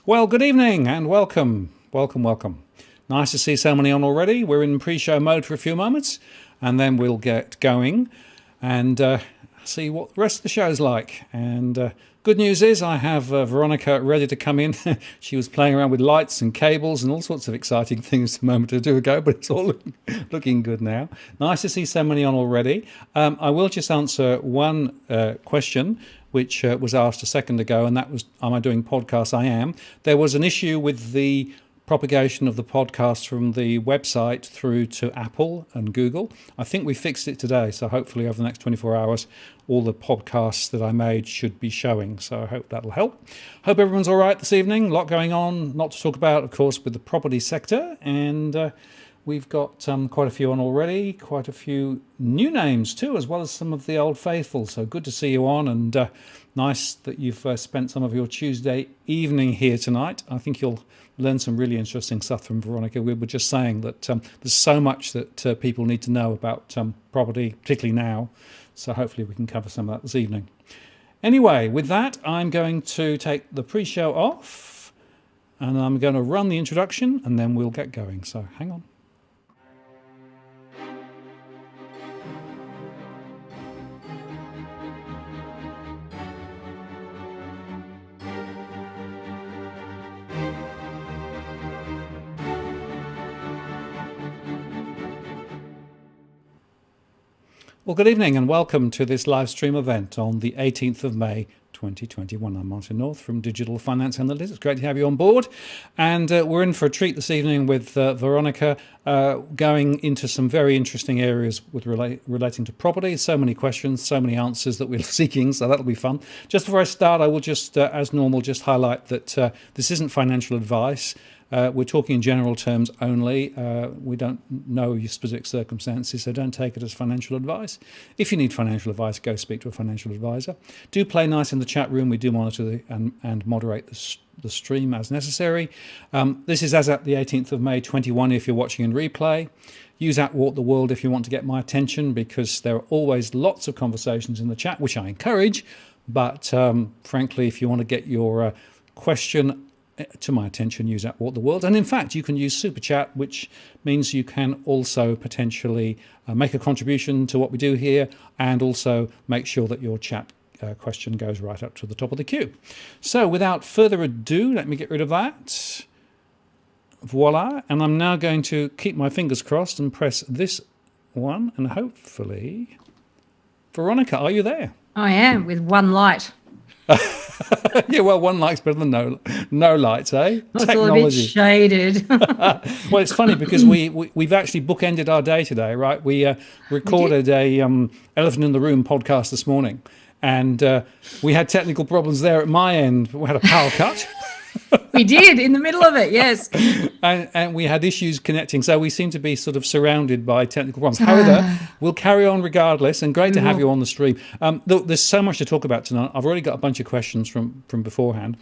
Well, good evening and welcome. Welcome. Nice to see so many on already. We're in pre-show mode for a few moments and then we'll get going and see what the rest of the show's like. And good news is I have Veronica ready to come in. She was playing around with lights and cables and all sorts of exciting things a moment or two ago, but it's all looking good now. Nice to see so many on already. I will just answer one question which was asked a second ago, and that was, am I doing podcasts? I am. There was an issue with the propagation of the podcast from the website through to Apple and Google. I think we fixed it today, so hopefully over the next 24 hours, all the podcasts that I made should be showing. So I hope that'll help. Hope everyone's all right this evening. A lot going on, not to talk about, of course, with the property sector, and we've got quite a few on already, quite a few new names too, as well as some of the old faithful. So good to see you on, and nice that you've spent some of your Tuesday evening here tonight. I think you'll learn some really interesting stuff from Veronica. We were just saying that there's so much that people need to know about property, particularly now. So hopefully we can cover some of that this evening. Anyway, with that, I'm going to take the pre-show off, and I'm going to run the introduction, and then we'll get going. So hang on. Well, good evening and welcome to this live stream event on the 18th of May 2021. I'm Martin North from Digital Finance Analytics. Great to have you on board. And we're in for a treat this evening with Veronica, going into some very interesting areas with relating to property. So many questions, so many answers that we're seeking, so that'll be fun. Just before I start, I will just, as normal, just highlight that this isn't financial advice. We're talking in general terms only. We don't know your specific circumstances, so don't take it as financial advice. If you need financial advice, go speak to a financial advisor. Do play nice in the chat room. We do monitor and moderate the stream as necessary. This is as at the 18th of May 21 if you're watching in replay. Use @Walk the World if you want to get my attention, because there are always lots of conversations in the chat, which I encourage. But frankly, if you want to get your question to my attention, use @Walk the World. And in fact, you can use Super Chat, which means you can also potentially make a contribution to what we do here, and also make sure that your chat question goes right up to the top of the queue. So without further ado, let me get rid of that. Voila. And I'm now going to keep my fingers crossed and press this one, and hopefully... Veronica, are you there? I am, with one light. Yeah, well, one light's better than no lights, eh? It's all a bit shaded. Well, it's funny because we've actually bookended our day today, right? We recorded a Elephant in the Room podcast this morning, and we had technical problems there at my end. We had a power cut. We did, in the middle of it, yes. And we had issues connecting, so we seem to be sort of surrounded by technical problems. However, we'll carry on regardless, and great to have you on the stream. Look, there's so much to talk about tonight. I've already got a bunch of questions from beforehand,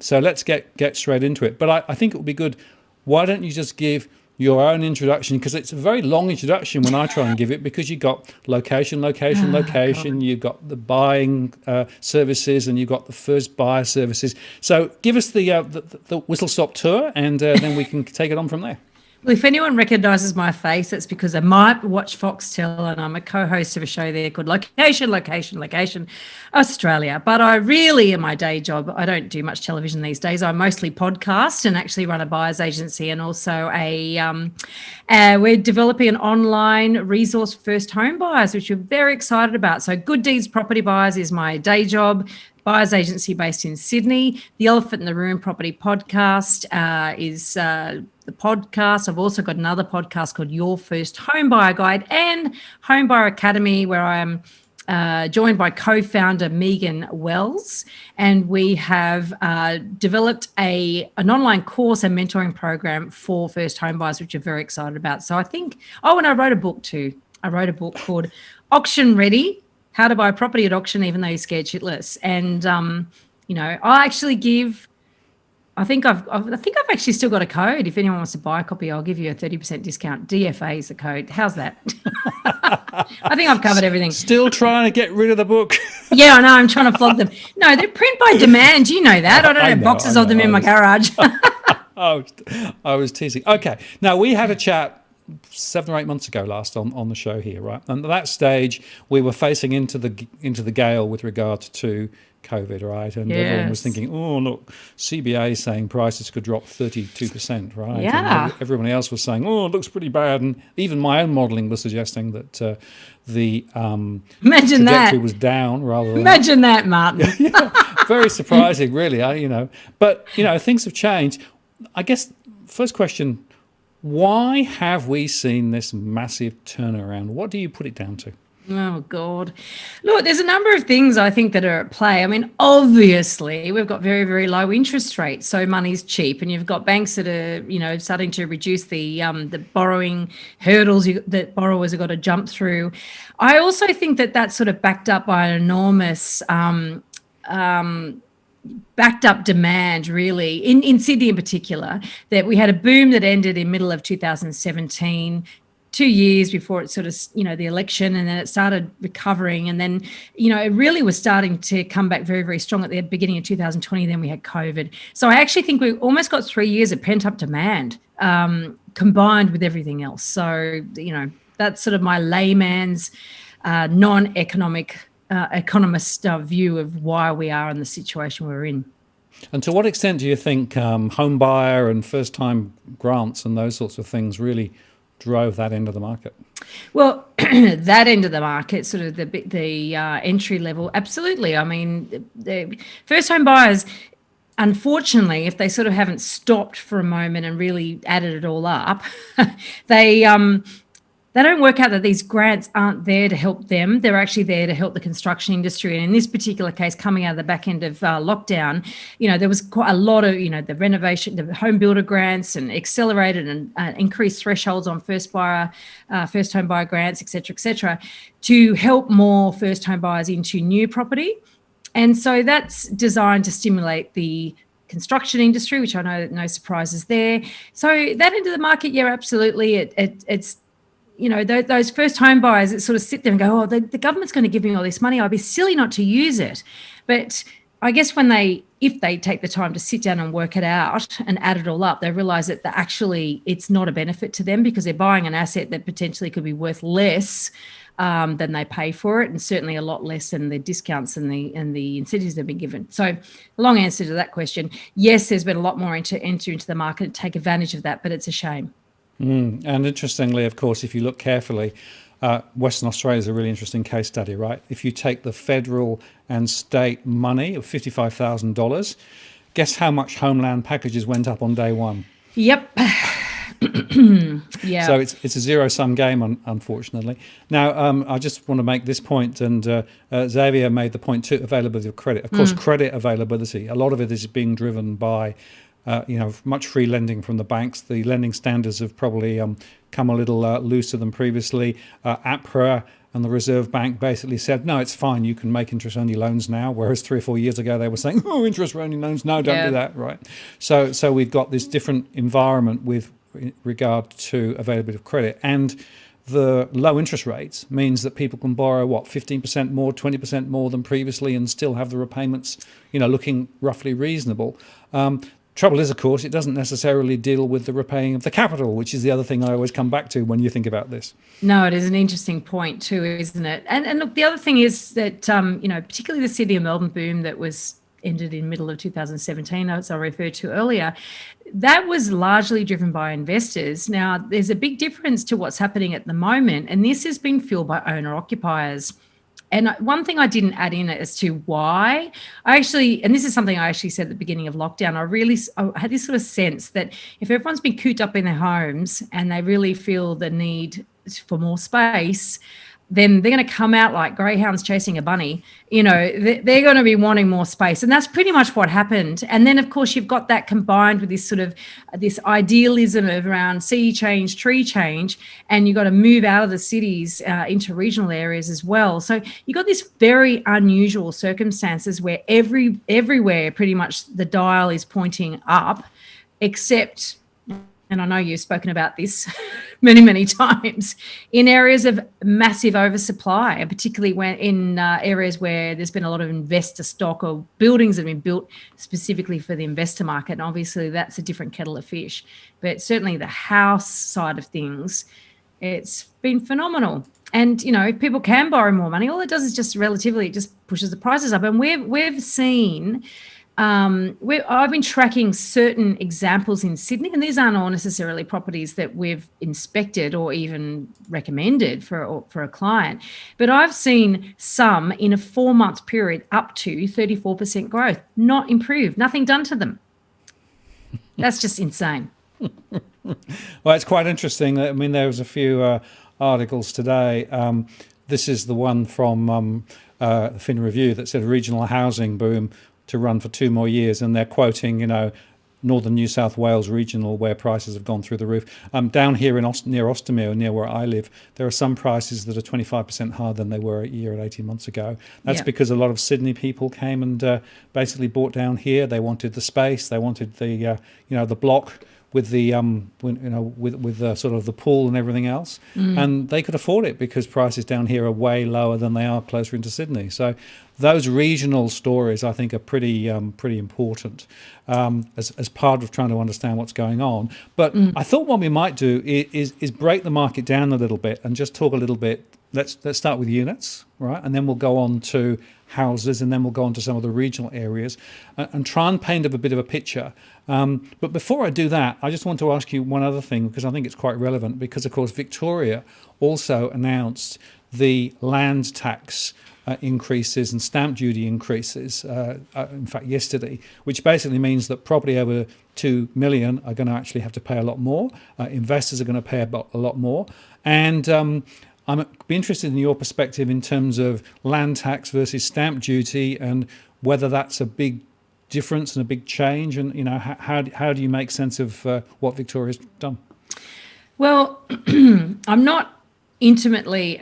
so let's get straight into it. But I think it would be good, why don't you just give your own introduction, because it's a very long introduction when I try and give it, because you've got location, you've got the buying services, and you've got the first buyer services. So give us the whistle-stop tour, and then we can take it on from there. Well, if anyone recognises my face, it's because I might watch Foxtel, and I'm a co-host of a show there called Location Australia. But I really, in my day job, I don't do much television these days. I mostly podcast and actually run a buyer's agency, and also we're developing an online resource for first home buyers, which we're very excited about. So Good Deeds Property Buyers is my day job. Buyer's agency based in Sydney. The Elephant in the Room Property Podcast is the podcast. I've also got another podcast called Your First Home Buyer Guide, and Home Buyer Academy, where I'm joined by co-founder Megan Wells, and we have developed an online course and mentoring program for first home buyers, which we're very excited about. So I think, and I wrote a book too. I wrote a book called Auction Ready: How to Buy Property at Auction Even Though You're Scared Shitless. And, I actually give I think I've actually still got a code. If anyone wants to buy a copy, I'll give you a 30% discount. DFA is the code. How's that? I think I've covered everything. Still trying to get rid of the book. Yeah, I know. I'm trying to flog them. No, they're print by demand. You know that. I don't have boxes of them in my garage. I was teasing. Okay. Now, we had a chat 7 or 8 months ago last on the show here, right? And at that stage, we were facing into the gale with regard to COVID, right? And everyone was thinking, oh, look, CBA saying prices could drop 32%, right? Yeah. And everyone else was saying, oh, it looks pretty bad. And even my own modelling was suggesting that the trajectory was down rather than... Imagine that, Martin. Yeah, very surprising, really. But, things have changed. I guess, first question, why have we seen this massive turnaround? What do you put it down to? Oh, God. Look, there's a number of things I think that are at play. I mean, obviously, we've got very, very low interest rates, so money's cheap, and you've got banks that are, starting to reduce the borrowing hurdles that borrowers have got to jump through. I also think that that's sort of backed up by an enormous backed up demand, really, in Sydney in particular, that we had a boom that ended in middle of 2017, 2 years before it sort of, the election, and then it started recovering. And then, it really was starting to come back very, very strong at the beginning of 2020. Then we had COVID. So I actually think we almost got 3 years of pent up demand combined with everything else. So, that's sort of my layman's non-economic economist view of why we are in the situation we're in. And to what extent do you think home buyer and first-time grants and those sorts of things really drove that end of the market? Well, that end of the market, sort of the entry level, absolutely. I mean, the first home buyers, unfortunately, if they sort of haven't stopped for a moment and really added it all up, they don't work out that these grants aren't there to help them. They're actually there to help the construction industry. And in this particular case, coming out of the back end of lockdown, there was quite a lot of, the renovation, the home builder grants, and accelerated and increased thresholds on first home buyer grants, et cetera, to help more first home buyers into new property. And so that's designed to stimulate the construction industry, which I know no surprises there. So that end of the market, yeah, absolutely. It's those first home buyers that sort of sit there and go, oh, the government's going to give me all this money. I'd be silly not to use it. But I guess if they take the time to sit down and work it out and add it all up, they realise that actually it's not a benefit to them, because they're buying an asset that potentially could be worth less than they pay for it, and certainly a lot less than the discounts and the incentives they've been given. So the long answer to that question, yes, there's been a lot more enter into the market and take advantage of that, but it's a shame. And interestingly, of course, if you look carefully, Western Australia is a really interesting case study, right? If you take the federal and state money of $55,000, guess how much homeland packages went up on day one? Yep. Yeah. So it's a zero-sum game, unfortunately. Now, I just want to make this point, and Xavier made the point too, availability of credit. Of course, credit availability, a lot of it is being driven by much free lending from the banks. The lending standards have probably come a little looser than previously. APRA and the Reserve Bank basically said, no, it's fine, you can make interest-only loans now, whereas 3 or 4 years ago they were saying, oh, interest-only loans, no, don't do that, right? So we've got this different environment with regard to availability of credit. And the low interest rates means that people can borrow, 15% more, 20% more than previously, and still have the repayments, looking roughly reasonable. Trouble is, of course, it doesn't necessarily deal with the repaying of the capital, which is the other thing I always come back to when you think about this. No, it is an interesting point too, isn't it? And look, the other thing is that, particularly the Sydney and Melbourne boom that was ended in middle of 2017, as I referred to earlier, that was largely driven by investors. Now, there's a big difference to what's happening at the moment, and this has been fueled by owner-occupiers. And one thing I didn't add in as to why, and this is something I actually said at the beginning of lockdown, I had this sort of sense that if everyone's been cooped up in their homes and they really feel the need for more space, then they're going to come out like greyhounds chasing a bunny. You know, they're going to be wanting more space. And that's pretty much what happened. And then, of course, you've got that combined with this sort of this idealism of around sea change, tree change, and you've got to move out of the cities into regional areas as well. So you've got this very unusual circumstances where everywhere pretty much the dial is pointing up, except, and I know you've spoken about this many, many times, in areas of massive oversupply, and particularly when in areas where there's been a lot of investor stock or buildings that have been built specifically for the investor market. And obviously that's a different kettle of fish. But certainly the house side of things, it's been phenomenal. And, you know, if people can borrow more money, all it does is just relatively, it just pushes the prices up. And we've seen... I've been tracking certain examples in Sydney, and these aren't all necessarily properties that we've inspected or even recommended for a client, but I've seen some in a 4-month period up to 34% growth, not improved, nothing done to them. That's just insane. Well, it's quite interesting. I mean, there was a few articles today. This is the one from Fin Review that said regional housing boom to run for 2 more years, and they're quoting, you know, northern New South Wales regional, where prices have gone through the roof. Down here in near Ostermere, near where I live, there are some prices that are 25% higher than they were a year and 18 months ago. That's because a lot of Sydney people came and basically bought down here. They wanted the space, they wanted the the block with the with the sort of the pool and everything else, and they could afford it because prices down here are way lower than they are closer into Sydney. So those regional stories, I think, are pretty important as part of trying to understand what's going on. But I thought what we might do is break the market down a little bit and just talk a little bit. Let's start with units, right? And then we'll go on to houses, and then we'll go on to some of the regional areas and try and paint up a bit of a picture. But before I do that, I just want to ask you one other thing, because I think it's quite relevant, because, of course, Victoria also announced the land tax increases and stamp duty increases, in fact, yesterday, which basically means that property over 2 million are going to actually have to pay a lot more. Investors are going to pay a lot more. And I'm be interested in your perspective in terms of land tax versus stamp duty, and whether that's a big difference and a big change, and how do you make sense of what Victoria's done? Well, I'm not intimately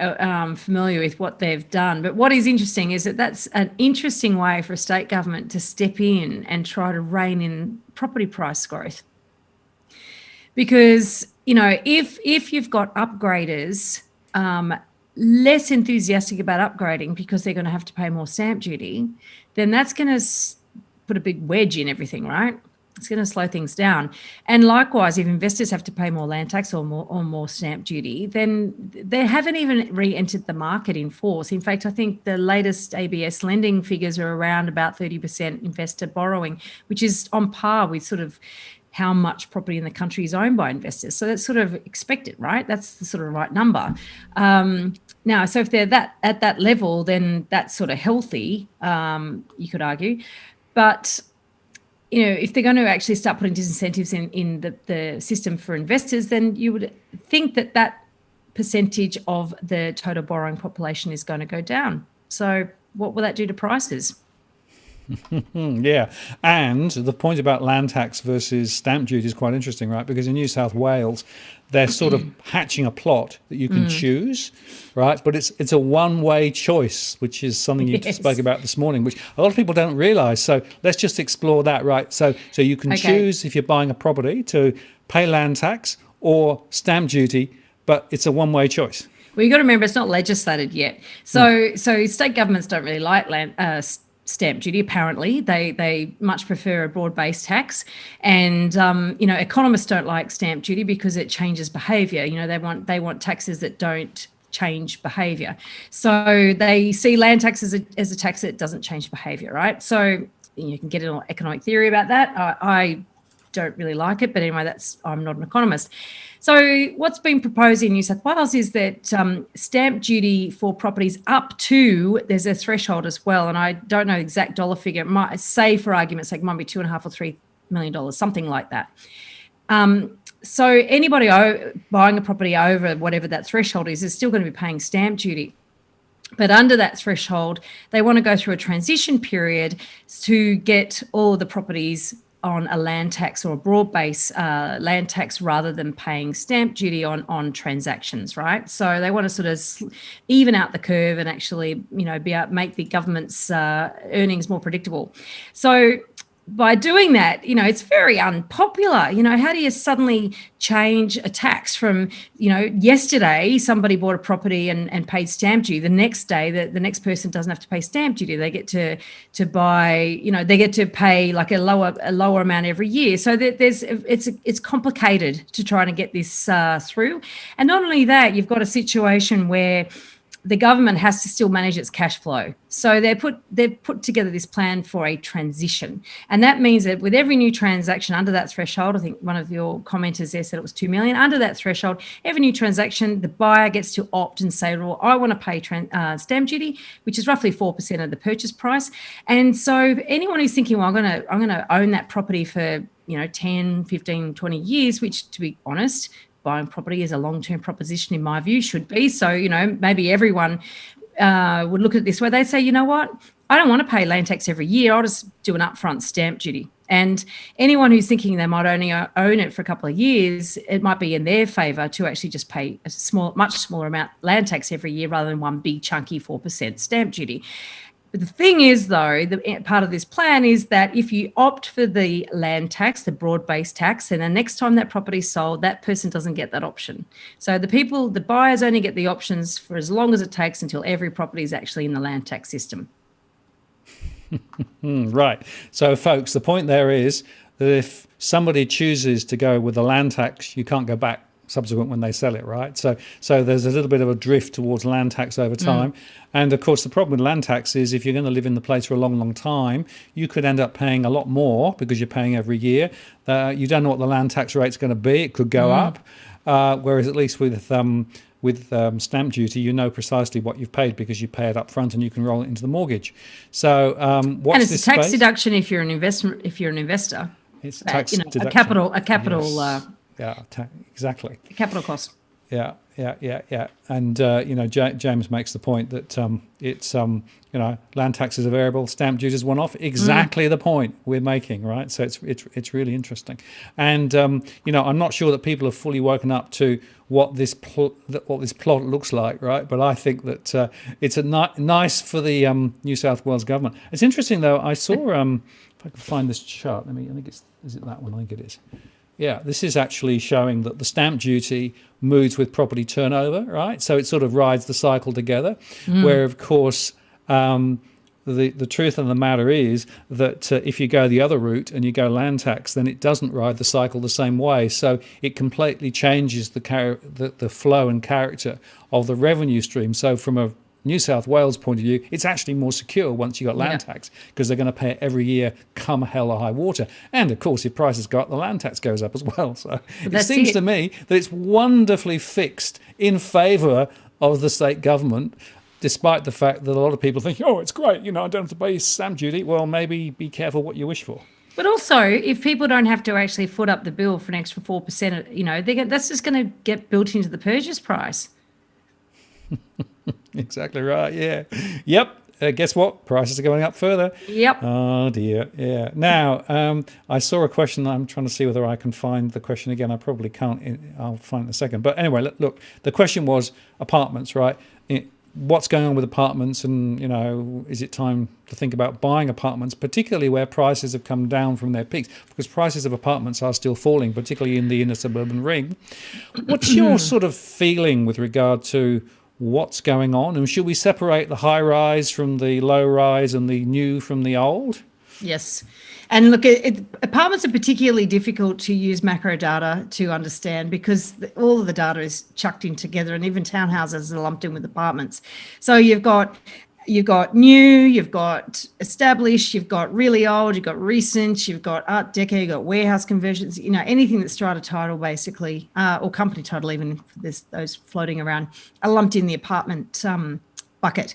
familiar with what they've done, but what is interesting is that that's an interesting way for a state government to step in and try to rein in property price growth. Because if you've got upgraders less enthusiastic about upgrading because they're going to have to pay more stamp duty, then that's going to put a big wedge in everything, right? It's going to slow things down. And likewise, if investors have to pay more land tax or more stamp duty, then they haven't even re-entered the market in force. In fact, I think the latest ABS lending figures are around about 30% investor borrowing, which is on par with sort of how much property in the country is owned by investors. So that's sort of expected, right? That's the sort of right number. Now, so if they're at that level, then that's sort of healthy, you could argue. But, if they're going to actually start putting disincentives in the system for investors, then you would think that percentage of the total borrowing population is going to go down. So what will that do to prices? Yeah, and the point about land tax versus stamp duty is quite interesting, right? Because in New South Wales, they're sort of hatching a plot that you can choose, right? But it's a one-way choice, which is something you spoke about this morning, which a lot of people don't realise. So let's just explore that, right? So you can choose, if you're buying a property, to pay land tax or stamp duty, but it's a one-way choice. Well, you've got to remember, it's not legislated yet. So state governments don't really like stamp duty. Apparently they much prefer a broad-based tax, and economists don't like stamp duty because it changes behavior. They want taxes that don't change behavior. So they see land tax as a tax that doesn't change behavior, right? So you can get an economic theory about that. I don't really like it, but anyway, I'm not an economist. So what's been proposed in New South Wales is that stamp duty for properties up to, there's a threshold as well, and I don't know the exact dollar figure. It might say, for argument's sake, might be $2.5 or $3 million, something like that. So anybody buying a property over whatever that threshold is still going to be paying stamp duty. But under that threshold, they want to go through a transition period to get all the properties on a land tax or a broad-based land tax rather than paying stamp duty on transactions, right? So they want to sort of even out the curve and actually, make the government's earnings more predictable. So by doing that, it's very unpopular. How do you suddenly change a tax from, yesterday somebody bought a property and paid stamp duty. The next day, the next person doesn't have to pay stamp duty. They get to buy, they get to pay like a lower amount every year. So it's complicated to try to get this through. And not only that, you've got a situation where the government has to still manage its cash flow. So they've put together this plan for a transition. And that means that with every new transaction under that threshold, I think one of your commenters there said it was 2 million, under that threshold, every new transaction, the buyer gets to opt and say, well, I want to pay stamp duty, which is roughly 4% of the purchase price. And so anyone who's thinking, well, I'm going to own that property for 10, 15, 20 years, which to be honest, buying property is a long-term proposition in my view, should be. So, maybe everyone would look at it this way. They say, you know what, I don't want to pay land tax every year. I'll just do an upfront stamp duty. And anyone who's thinking they might only own it for a couple of years, it might be in their favour to actually just pay a much smaller amount land tax every year rather than one big chunky 4% stamp duty. But the thing is, though, the part of this plan is that if you opt for the land tax, the broad-based tax, then the next time that property is sold, that person doesn't get that option. So the buyers only get the options for as long as it takes until every property is actually in the land tax system. Right. So, folks, the point there is that if somebody chooses to go with the land tax, you can't go back subsequent when they sell it, right? So there's a little bit of a drift towards land tax over time. And of course, the problem with land tax is if you're going to live in the place for a long, long time, you could end up paying a lot more because you're paying every year. You don't know what the land tax rate's going to be. It could go up. Whereas at least with stamp duty, you know precisely what you've paid because you pay it up front and you can roll it into the mortgage. So and it's a tax deduction if you're an investor. It's tax deduction. A capital. Yes. Exactly. Capital cost. Yeah. And James makes the point that it's land tax is a variable, stamp duty is one off. Exactly the point we're making, right? So it's really interesting. And I'm not sure that people have fully woken up to what this plot looks like, right? But I think that it's nice for the New South Wales government. It's interesting though. I saw if I can find this chart. I think is it that one? I think it is. Yeah, this is actually showing that the stamp duty moves with property turnover, right? So it sort of rides the cycle together, where, of course, the truth of the matter is that if you go the other route and you go land tax, then it doesn't ride the cycle the same way. So it completely changes the flow and character of the revenue stream. So from a New South Wales point of view, it's actually more secure once you got land tax because they're going to pay it every year come hell or high water. And of course, if prices go up, the land tax goes up as well. So it seems to me that it's wonderfully fixed in favour of the state government, despite the fact that a lot of people think, it's great, I don't have to pay stamp duty. Well, maybe be careful what you wish for. But also, if people don't have to actually foot up the bill for an extra 4%, that's just going to get built into the purchase price. Exactly right. Yeah. Yep. Guess what? Prices are going up further. Yep. Oh dear. Yeah. Now, I saw a question. I'm trying to see whether I can find the question again. I probably can't. I'll find it in a second. But anyway, look. The question was apartments, right? What's going on with apartments, and is it time to think about buying apartments, particularly where prices have come down from their peaks? Because prices of apartments are still falling, particularly in the inner suburban ring. What's your sort of feeling with regard to what's going on, and should we separate the high rise from the low rise and the new from the old? Yes. And look, apartments are particularly difficult to use macro data to understand because all of the data is chucked in together, and even townhouses are lumped in with apartments. So you've got new, you've got established, you've got really old, you've got recent, you've got Art Deco, you've got warehouse conversions, anything that's strata title basically, or company title even, if there's those floating around, are lumped in the apartment bucket.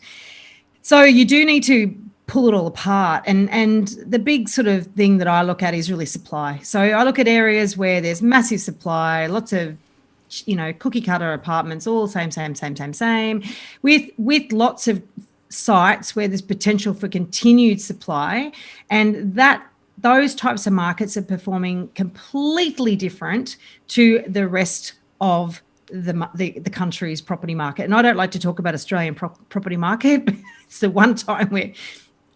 So you do need to pull it all apart. And the big sort of thing that I look at is really supply. So I look at areas where there's massive supply, lots of, cookie cutter apartments, all same, with lots of sites where there's potential for continued supply, and those types of markets are performing completely different to the rest of the country's property market. And I don't like to talk about Australian property market, but it's the one time where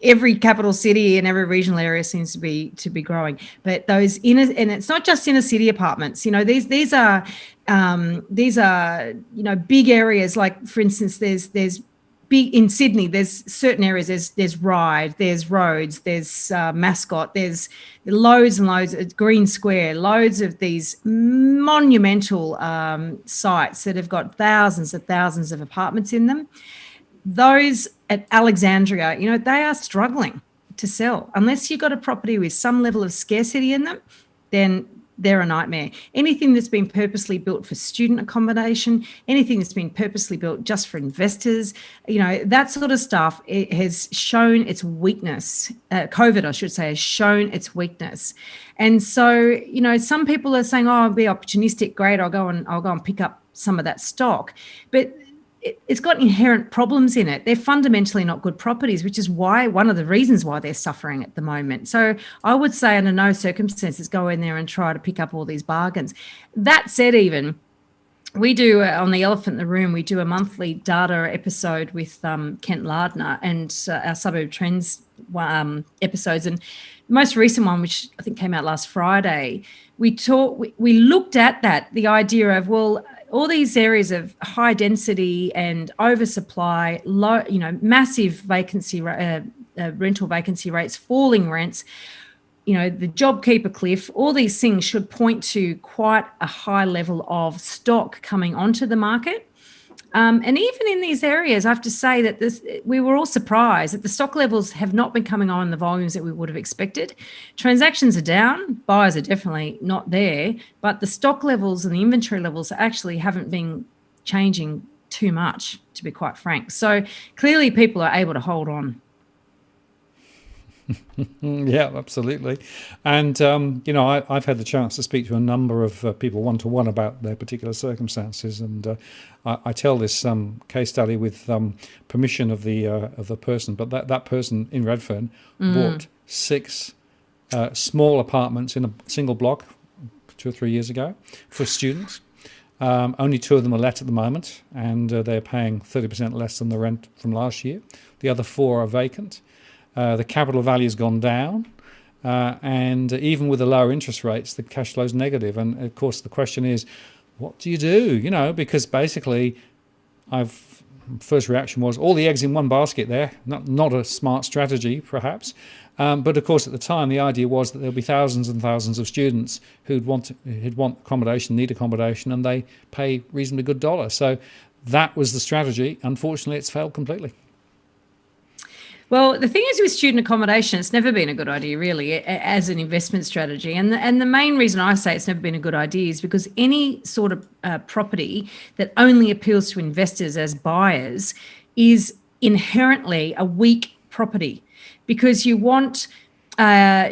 every capital city and every regional area seems to be growing. But those and it's not just inner city apartments. These are big areas. Like, for instance, there's big in Sydney. There's certain areas. There's Ryde, there's Rhodes, there's Mascot. There's loads and loads of Green Square. Loads of these monumental sites that have got thousands of apartments in them. Those at Alexandria, they are struggling to sell. Unless you've got a property with some level of scarcity in them, then they're a nightmare. Anything that's been purposely built for student accommodation, anything that's been purposely built just for investors, that sort of stuff, it has shown its weakness. COVID, I should say, has shown its weakness. And so, some people are saying, I'll be opportunistic. Great, I'll go and pick up some of that stock. But it's got inherent problems in it. They're fundamentally not good properties, which is one of the reasons why they're suffering at the moment. So I would say under no circumstances go in there and try to pick up all these bargains. That said, even we do on the Elephant in the Room, we do a monthly data episode with Kent Lardner and our Suburb Trends episodes. And the most recent one, which I think came out last Friday, we looked at the idea of, all these areas of high density and oversupply, massive vacancy, rental vacancy rates, falling rents, the JobKeeper cliff, all these things should point to quite a high level of stock coming onto the market. And even in these areas, I have to say that we were all surprised that the stock levels have not been coming on in the volumes that we would have expected. Transactions are down, buyers are definitely not there, but the stock levels and the inventory levels actually haven't been changing too much, to be quite frank. So clearly people are able to hold on. Yeah, absolutely. And, I've had the chance to speak to a number of people one-to-one about their particular circumstances. And I tell this case study with permission of the person. But that person in Redfern bought 6 small apartments in a single block 2 or 3 years ago for students. Only 2 of them are let at the moment, and they're paying 30% less than the rent from last year. The other 4 are vacant. The capital value has gone down, and even with the lower interest rates, the cash flow is negative. And of course, the question is, what do you do? Because basically, first reaction was all the eggs in one basket there. Not a smart strategy, perhaps. But of course, at the time, the idea was that there'll be thousands and thousands of students who'd want accommodation, need accommodation, and they pay reasonably good dollar. So that was the strategy. Unfortunately, it's failed completely. Well, the thing is with student accommodation, it's never been a good idea, really, as an investment strategy. And the main reason I say it's never been a good idea is because any sort of property that only appeals to investors as buyers is inherently a weak property, because you want a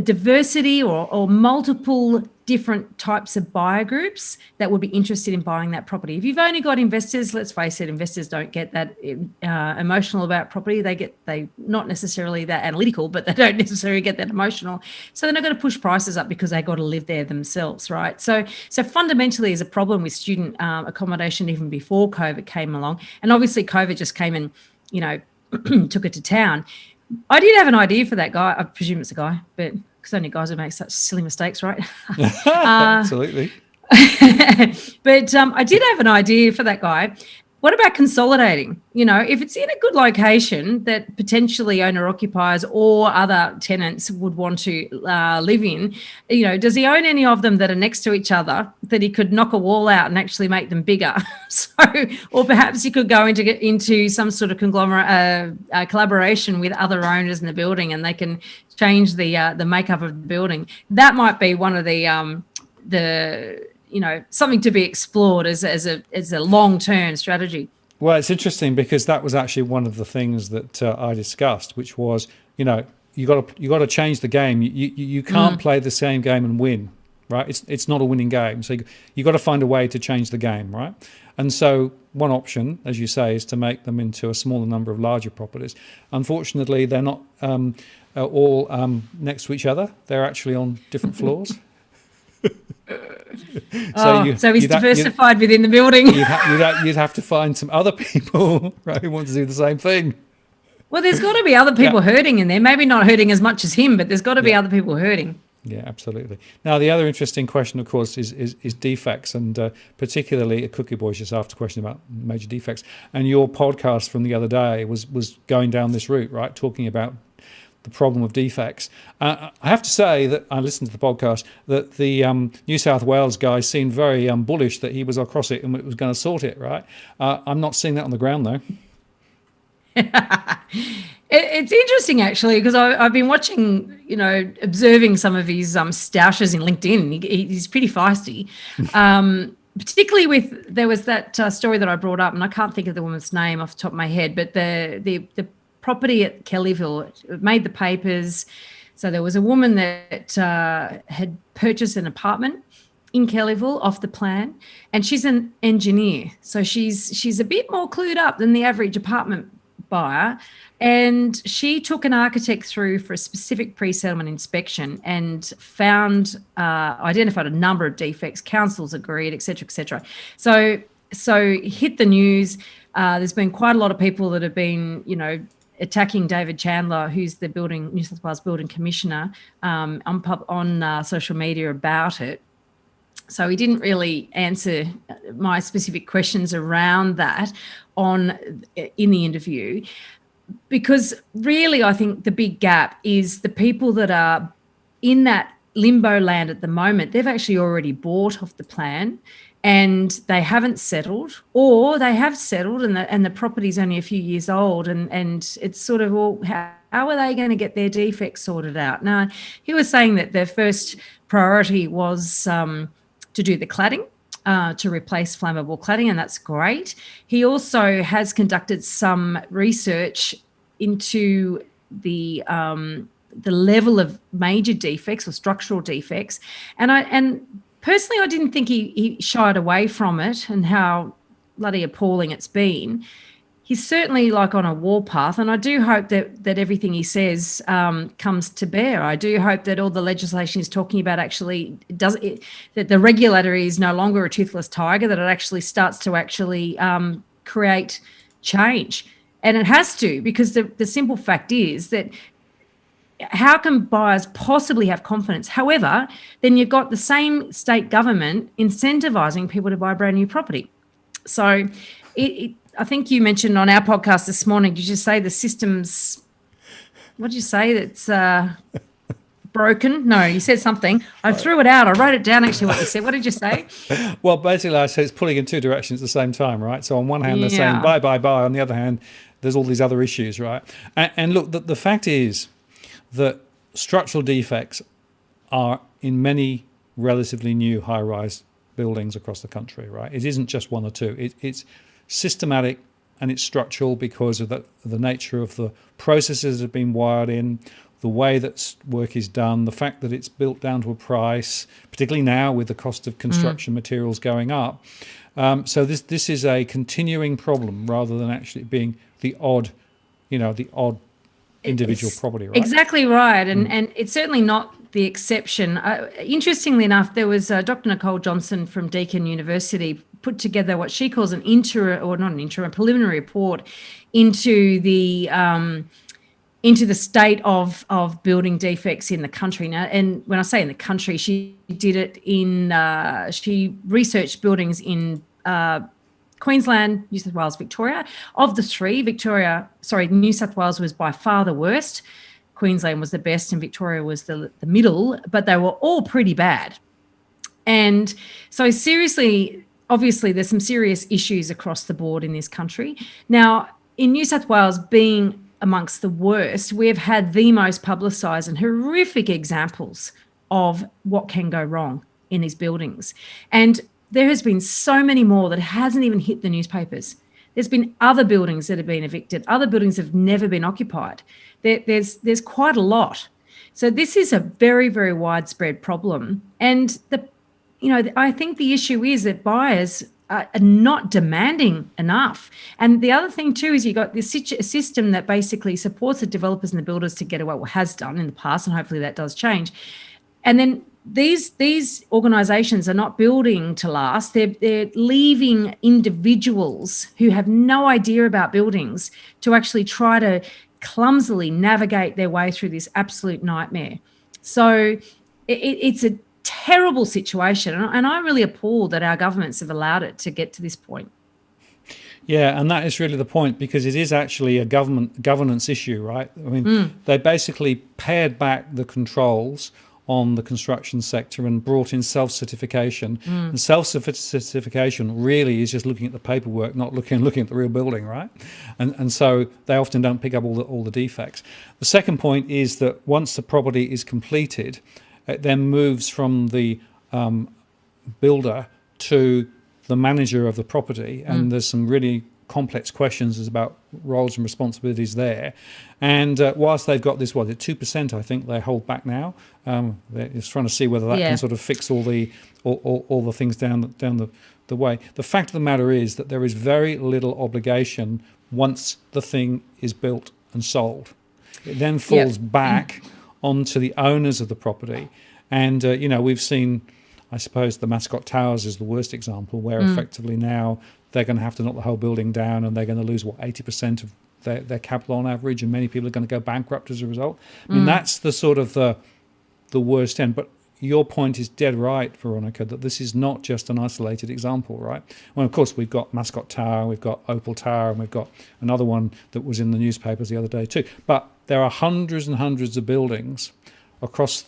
diversity or multiple different types of buyer groups that would be interested in buying that property. If you've only got investors, let's face it, investors don't get that emotional about property. They not necessarily that analytical, but they don't necessarily get that emotional. So they're not going to push prices up because they got to live there themselves, right? So fundamentally, there's a problem with student accommodation even before COVID came along, and obviously COVID just came and took it to town. I did have an idea for that guy. I presume it's a guy, but because only guys would make such silly mistakes, right? Absolutely. But I did have an idea for that guy. What about consolidating? If it's in a good location that potentially owner-occupiers or other tenants would want to live in, does he own any of them that are next to each other that he could knock a wall out and actually make them bigger? Or perhaps he could go into some sort of conglomerate collaboration with other owners in the building, and they can change the makeup of the building. That might be one of the something to be explored as a long-term strategy. Well, it's interesting because that was actually one of the things that I discussed, which was, you got to change the game. You can't play the same game and win, right? It's not a winning game. So you got to find a way to change the game, right? And so one option, as you say, is to make them into a smaller number of larger properties. Unfortunately, they're not all next to each other. They're actually on different floors. So he's diversified within the building. You'd have to find some other people, right, who want to do the same thing. Well, there's got to be other people hurting in there. Maybe not hurting as much as him, but there's got to be other people hurting. Yeah, absolutely. Now, the other interesting question, of course, is defects, and particularly Cookie Boys just asked a question about major defects. And your podcast from the other day was going down this route, right, talking about the problem of defects. I have to say that I listened to the podcast that the New South Wales guy seemed very bullish that he was across it and was going to sort it, right? I'm not seeing that on the ground, though. It's interesting, actually, because I've been watching, observing some of his stoushes in LinkedIn. He's pretty feisty. Particularly there was that story that I brought up, and I can't think of the woman's name off the top of my head, but the property at Kellyville made the papers. So there was a woman that had purchased an apartment in Kellyville off the plan, and she's an engineer. So she's a bit more clued up than the average apartment buyer. And she took an architect through for a specific pre-settlement inspection and identified a number of defects. Councils agreed, et cetera, et cetera. So hit the news. There's been quite a lot of people that have been, attacking David Chandler, who's the New South Wales Building Commissioner, on social media about it. So he didn't really answer my specific questions around that in the interview, because really I think the big gap is the people that are in that limbo land at the moment. They've actually already bought off the plan, and they haven't settled, or they have settled and the property's only a few years old, and it's sort of, well, how are they going to get their defects sorted out? Now, he was saying that their first priority was to do the cladding, to replace flammable cladding, and that's great. He also has conducted some research into the level of major defects or structural defects, and personally, I didn't think he shied away from it and how bloody appalling it's been. He's certainly like on a warpath, and I do hope that everything he says comes to bear. I do hope that all the legislation he's talking about actually that the regulator is no longer a toothless tiger, that it actually starts to create change. And it has to, because the simple fact is that how can buyers possibly have confidence? However, then you've got the same state government incentivising people to buy brand new property. So I think you mentioned on our podcast this morning, did you say the system's, what did you say, that's broken? No, you said something. I threw it out. I wrote it down, actually, what you said. What did you say? Well, basically, I said it's pulling in two directions at the same time, right? So on one hand, they're saying buy, buy, buy. On the other hand, there's all these other issues, right? And look, the fact is that structural defects are in many relatively new high-rise buildings across the country, right? It isn't just one or two. It's systematic and it's structural because of the nature of the processes that have been wired in, the way that work is done, the fact that it's built down to a price, particularly now with the cost of construction materials going up. So this is a continuing problem rather than actually being the odd individual property, right? Exactly right. And it's certainly not the exception. Interestingly enough, there was Dr. Nicole Johnson from Deakin University put together what she calls a preliminary report into the state of building defects in the country. Now, and when I say in the country, she did it she researched buildings in Queensland, New South Wales, Victoria. Of the three, New South Wales was by far the worst. Queensland was the best and Victoria was the middle, but they were all pretty bad. And so seriously, obviously there's some serious issues across the board in this country. Now, in New South Wales being amongst the worst, we've had the most publicised and horrific examples of what can go wrong in these buildings. And there has been so many more that hasn't even hit the newspapers. There's been other buildings that have been evicted. Other buildings have never been occupied. There's quite a lot. So this is a very, very widespread problem. And I think the issue is that buyers are not demanding enough. And the other thing too is you got this system that basically supports the developers and the builders to get away, or has done in the past, and hopefully that does change. And then these organisations are not building to last. They're leaving individuals who have no idea about buildings to actually try to clumsily navigate their way through this absolute nightmare. So it's a terrible situation, and I'm really appalled that our governments have allowed it to get to this point. Yeah, and that is really the point, because it is actually a governance issue, right? I mean, they basically pared back the controls on the construction sector and brought in self-certification. And self-certification really is just looking at the paperwork, not looking at the real building, right? And so they often don't pick up all the defects. The second point is that once the property is completed, it then moves from the builder to the manager of the property, and there's some really complex questions about roles and responsibilities there. And whilst they've got this, 2% I think they hold back now. They're just trying to see whether that can sort of fix all the things down the way. The fact of the matter is that there is very little obligation once the thing is built and sold. It then falls back onto the owners of the property. And, we've seen, I suppose, the Mascot Towers is the worst example, where effectively now they're going to have to knock the whole building down, and they're going to lose, 80% of their capital on average, and many people are going to go bankrupt as a result. I mean, that's the sort of the worst end. But your point is dead right, Veronica, that this is not just an isolated example, right? Well, of course, we've got Mascot Tower, we've got Opal Tower, and we've got another one that was in the newspapers the other day too. But there are hundreds and hundreds of buildings across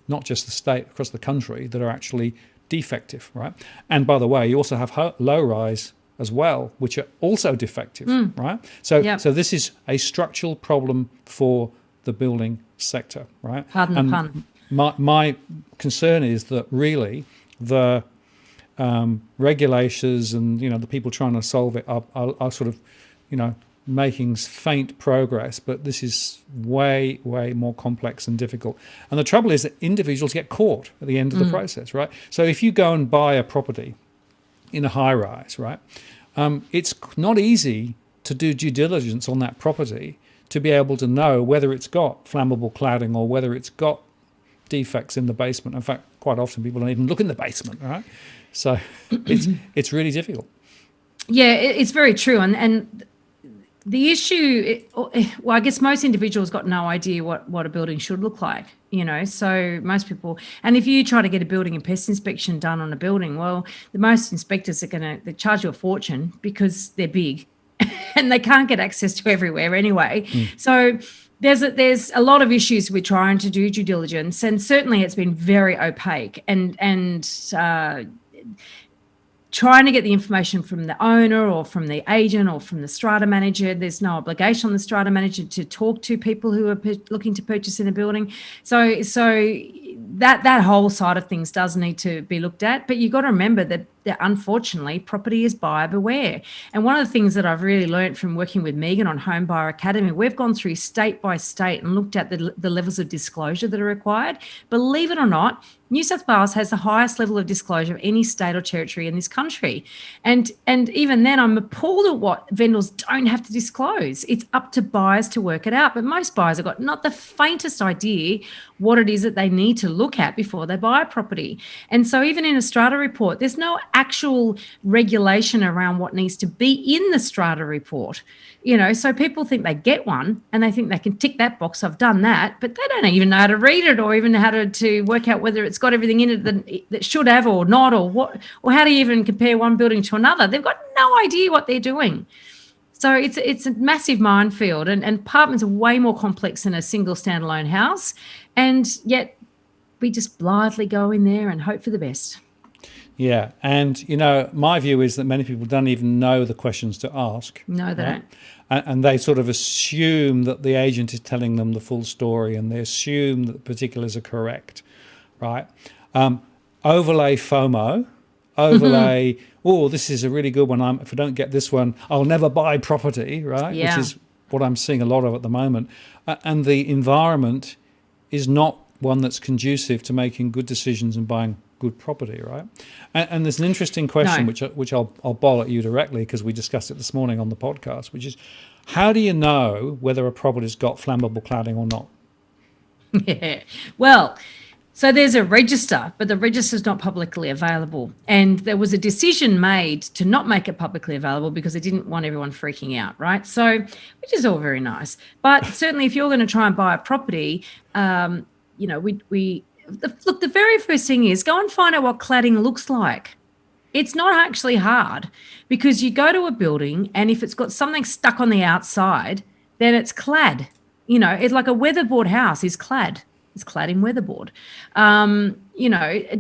not just the state, across the country, that are actually defective, right? And by the way, you also have low-rise as well, which are also defective, right? So this is a structural problem for the building sector, right? Pardon the pun. My concern is that really the regulators and the people trying to solve it are sort of making faint progress, but this is way more complex and difficult. And the trouble is that individuals get caught at the end of the process, right? So if you go and buy a property in a high rise, right, it's not easy to do due diligence on that property to be able to know whether it's got flammable cladding or whether it's got defects in the basement. In fact, quite often people don't even look in the basement, right? So it's really difficult. Yeah, it's very true. And the issue, I guess most individuals got no idea what a building should look like, so most people, and if you try to get a building and pest inspection done on a building, well, the most inspectors are they charge you a fortune because they're big and they can't get access to everywhere anyway. So there's a lot of issues with trying to do due diligence, and certainly it's been very opaque and trying to get the information from the owner or from the agent or from the strata manager. There's no obligation on the strata manager to talk to people who are looking to purchase in a building. So that whole side of things does need to be looked at. But you've got to remember that unfortunately, property is buyer beware. And one of the things that I've really learned from working with Megan on Home Buyer Academy, we've gone through state by state and looked at the levels of disclosure that are required. Believe it or not, New South Wales has the highest level of disclosure of any state or territory in this country. And even then, I'm appalled at what vendors don't have to disclose. It's up to buyers to work it out. But most buyers have got not the faintest idea what it is that they need to look at before they buy a property. And so even in a strata report, there's no actual regulation around what needs to be in the strata report. So people think they get one and they think they can tick that box, I've done that, but they don't even know how to read it or even how to work out whether it's got everything in it that should have or not, or how do you even compare one building to another. They've got no idea what they're doing. So it's a massive minefield, and apartments are way more complex than a single standalone house, and yet we just blithely go in there and hope for the best. Yeah, and my view is that many people don't even know the questions to ask. No, they don't. And they sort of assume that the agent is telling them the full story, and they assume that the particulars are correct, right? Overlay FOMO overlay, oh, this is a really good one. If I don't get this one, I'll never buy property, right? Yeah. Which is what I'm seeing a lot of at the moment. And the environment is not one that's conducive to making good decisions and buying good property, right? And there's an interesting question, which I'll bowl at you directly, because we discussed it this morning on the podcast, which is, how do you know whether a property's got flammable cladding or not? Yeah. Well, so there's a register, but the register is not publicly available. And there was a decision made to not make it publicly available because they didn't want everyone freaking out, right? So, which is all very nice. But certainly if you're going to try and buy a property, look, the very first thing is go and find out what cladding looks like. It's not actually hard, because you go to a building and if it's got something stuck on the outside, then it's clad. It's like a weatherboard house is clad. It's clad in weatherboard.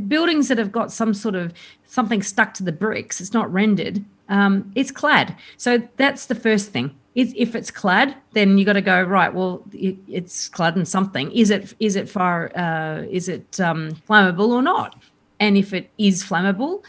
Buildings that have got some sort of something stuck to the bricks, it's not rendered, it's clad. So that's the first thing. If it's clad, then you got to go, right, well, it's clad in something. Is it flammable or not? And if it is flammable,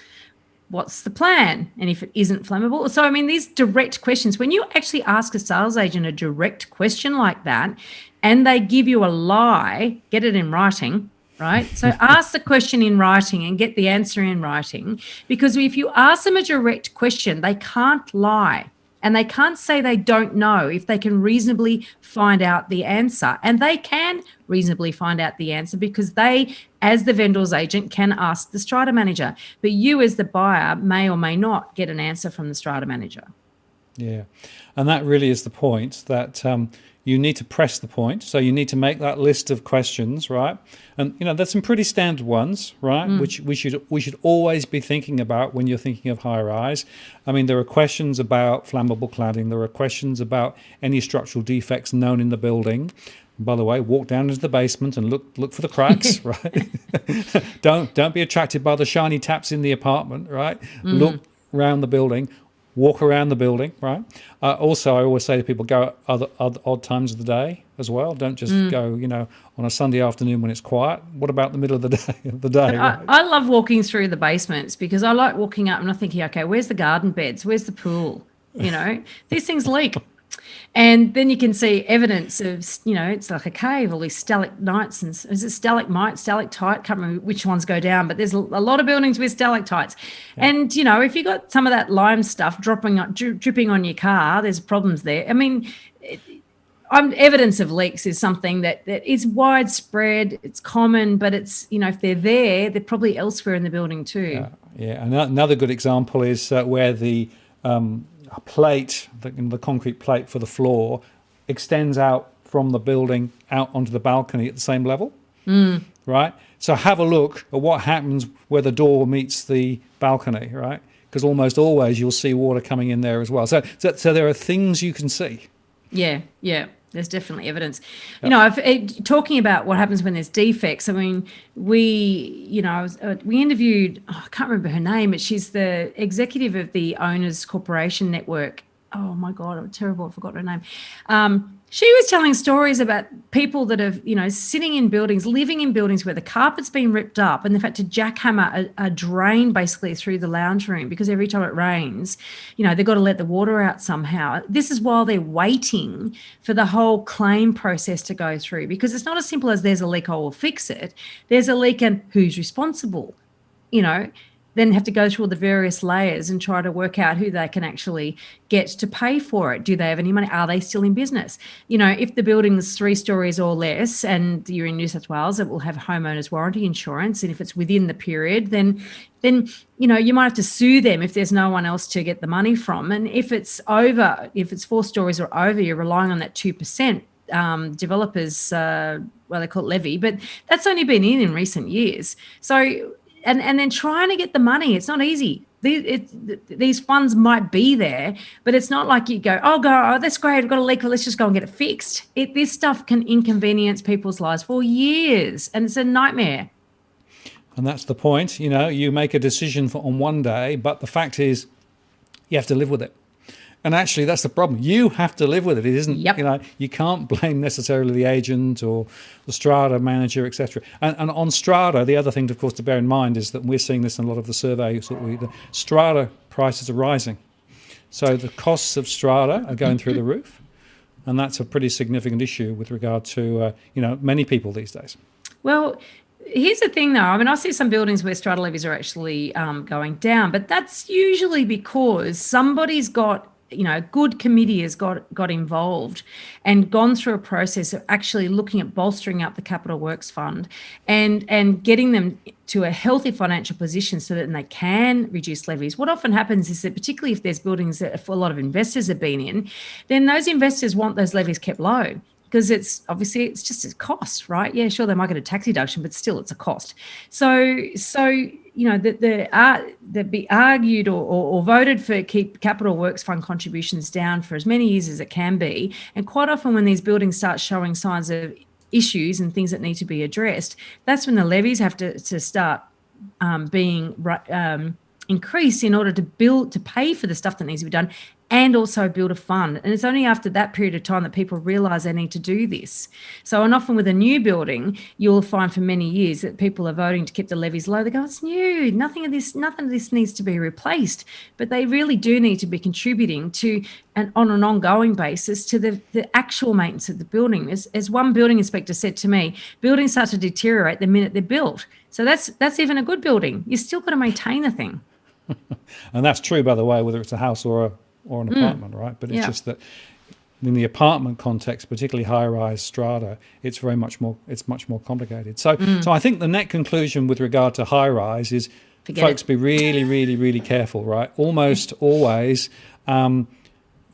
what's the plan? And if it isn't flammable? So, these direct questions, when you actually ask a sales agent a direct question like that and they give you a lie, get it in writing, right? So ask the question in writing and get the answer in writing, because if you ask them a direct question, they can't lie. And they can't say they don't know if they can reasonably find out the answer. And they can reasonably find out the answer because they, as the vendor's agent, can ask the strata manager. But you, as the buyer, may or may not get an answer from the strata manager. Yeah. And that really is the point, that you need to press the point. So you need to make that list of questions, right? And, there's some pretty standard ones, right? Which we should always be thinking about when you're thinking of high rise. There are questions about flammable cladding. There are questions about any structural defects known in the building. By the way, walk down into the basement and look for the cracks, right? Don't be attracted by the shiny taps in the apartment, right? Look around the building. Walk around the building, right? Also, I always say to people, go at other odd times of the day as well. Don't just go, on a Sunday afternoon when it's quiet. What about the middle of the day? Right? I love walking through the basements because I like walking up and I'm thinking, okay, where's the garden beds? Where's the pool? These things leak. And then you can see evidence of, it's like a cave, all these stalagmites and is it stalactite? Can't remember which ones go down, but there's a lot of buildings with stalactites. Yeah. And, if you got some of that lime stuff dripping on your car, there's problems there. Evidence of leaks is something that is widespread. It's common, but it's, if they're there, they're probably elsewhere in the building too. Yeah. Another good example is where the plate, the concrete plate for the floor, extends out from the building out onto the balcony at the same level, right? So have a look at what happens where the door meets the balcony, right? Because almost always you'll see water coming in there as well. So there are things you can see. Yeah. There's definitely evidence. Yep. Talking about what happens when there's defects. We interviewed, I can't remember her name, but she's the executive of the Owners Corporation Network. Oh my God, I'm terrible. I forgot her name. She was telling stories about people that have, sitting in buildings, living in buildings where the carpet's been ripped up and they've had to jackhammer a drain basically through the lounge room because every time it rains, they've got to let the water out somehow. This is while they're waiting for the whole claim process to go through, because it's not as simple as there's a leak, I will fix it. There's a leak and who's responsible, then have to go through all the various layers and try to work out who they can actually get to pay for it. Do they have any money? Are they still in business? If the building's 3 stories or less and you're in New South Wales, it will have homeowners warranty insurance. And if it's within the period, then you might have to sue them if there's no one else to get the money from. And if it's 4 stories or over, you're relying on that 2%. Developers, they call it levy, but that's only been in recent years. So, and then trying to get the money, it's not easy. These funds might be there, but it's not like you go, oh, that's great, I've got a leak, let's just go and get it fixed. This stuff can inconvenience people's lives for years, and it's a nightmare. And that's the point. You make a decision on one day, but the fact is you have to live with it. And actually, that's the problem. You have to live with it. It isn't, Yep. you can't blame necessarily the agent or the strata manager, etc. And on strata, the other thing, of course, to bear in mind is that we're seeing this in a lot of the surveys that the strata prices are rising. So the costs of strata are going through the roof. And that's a pretty significant issue with regard to, many people these days. Well, here's the thing, though. I mean, I see some buildings where strata levies are actually going down, but that's usually because somebody's got, a good committee has got involved and gone through a process of actually looking at bolstering up the capital works fund and getting them to a healthy financial position so that they can reduce levies. What often happens is that, particularly if there's buildings that a lot of investors have been in, then those investors want those levies kept low. Because it's just a cost, right? Yeah, sure, they might get a tax deduction, but still it's a cost. So that be argued or voted for keep capital works fund contributions down for as many years as it can be. And quite often when these buildings start showing signs of issues and things that need to be addressed, that's when the levies have to start being increased in order to pay for the stuff that needs to be done, and also build a fund. And it's only after that period of time that people realise they need to do this. So, and often with a new building, you'll find for many years that people are voting to keep the levies low. They go, it's new, nothing of this needs to be replaced. But they really do need to be contributing to, and on an ongoing basis, to the actual maintenance of the building. As one building inspector said to me, buildings start to deteriorate the minute they're built. So that's even a good building. You still got to maintain the thing. And that's true, by the way, whether it's a house or an apartment, right? But it's just that in the apartment context, particularly high-rise strata, it's much more complicated. So I think the net conclusion with regard to high-rise is folks be really, really, really careful, right? Almost always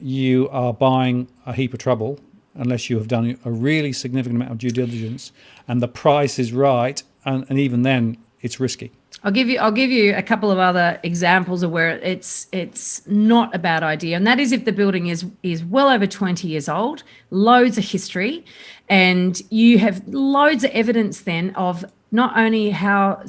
you are buying a heap of trouble unless you have done a really significant amount of due diligence and the price is right, and even then it's risky. I'll give you a couple of other examples of where it's not a bad idea, and that is if the building is well over 20 years old, loads of history, and you have loads of evidence then of not only how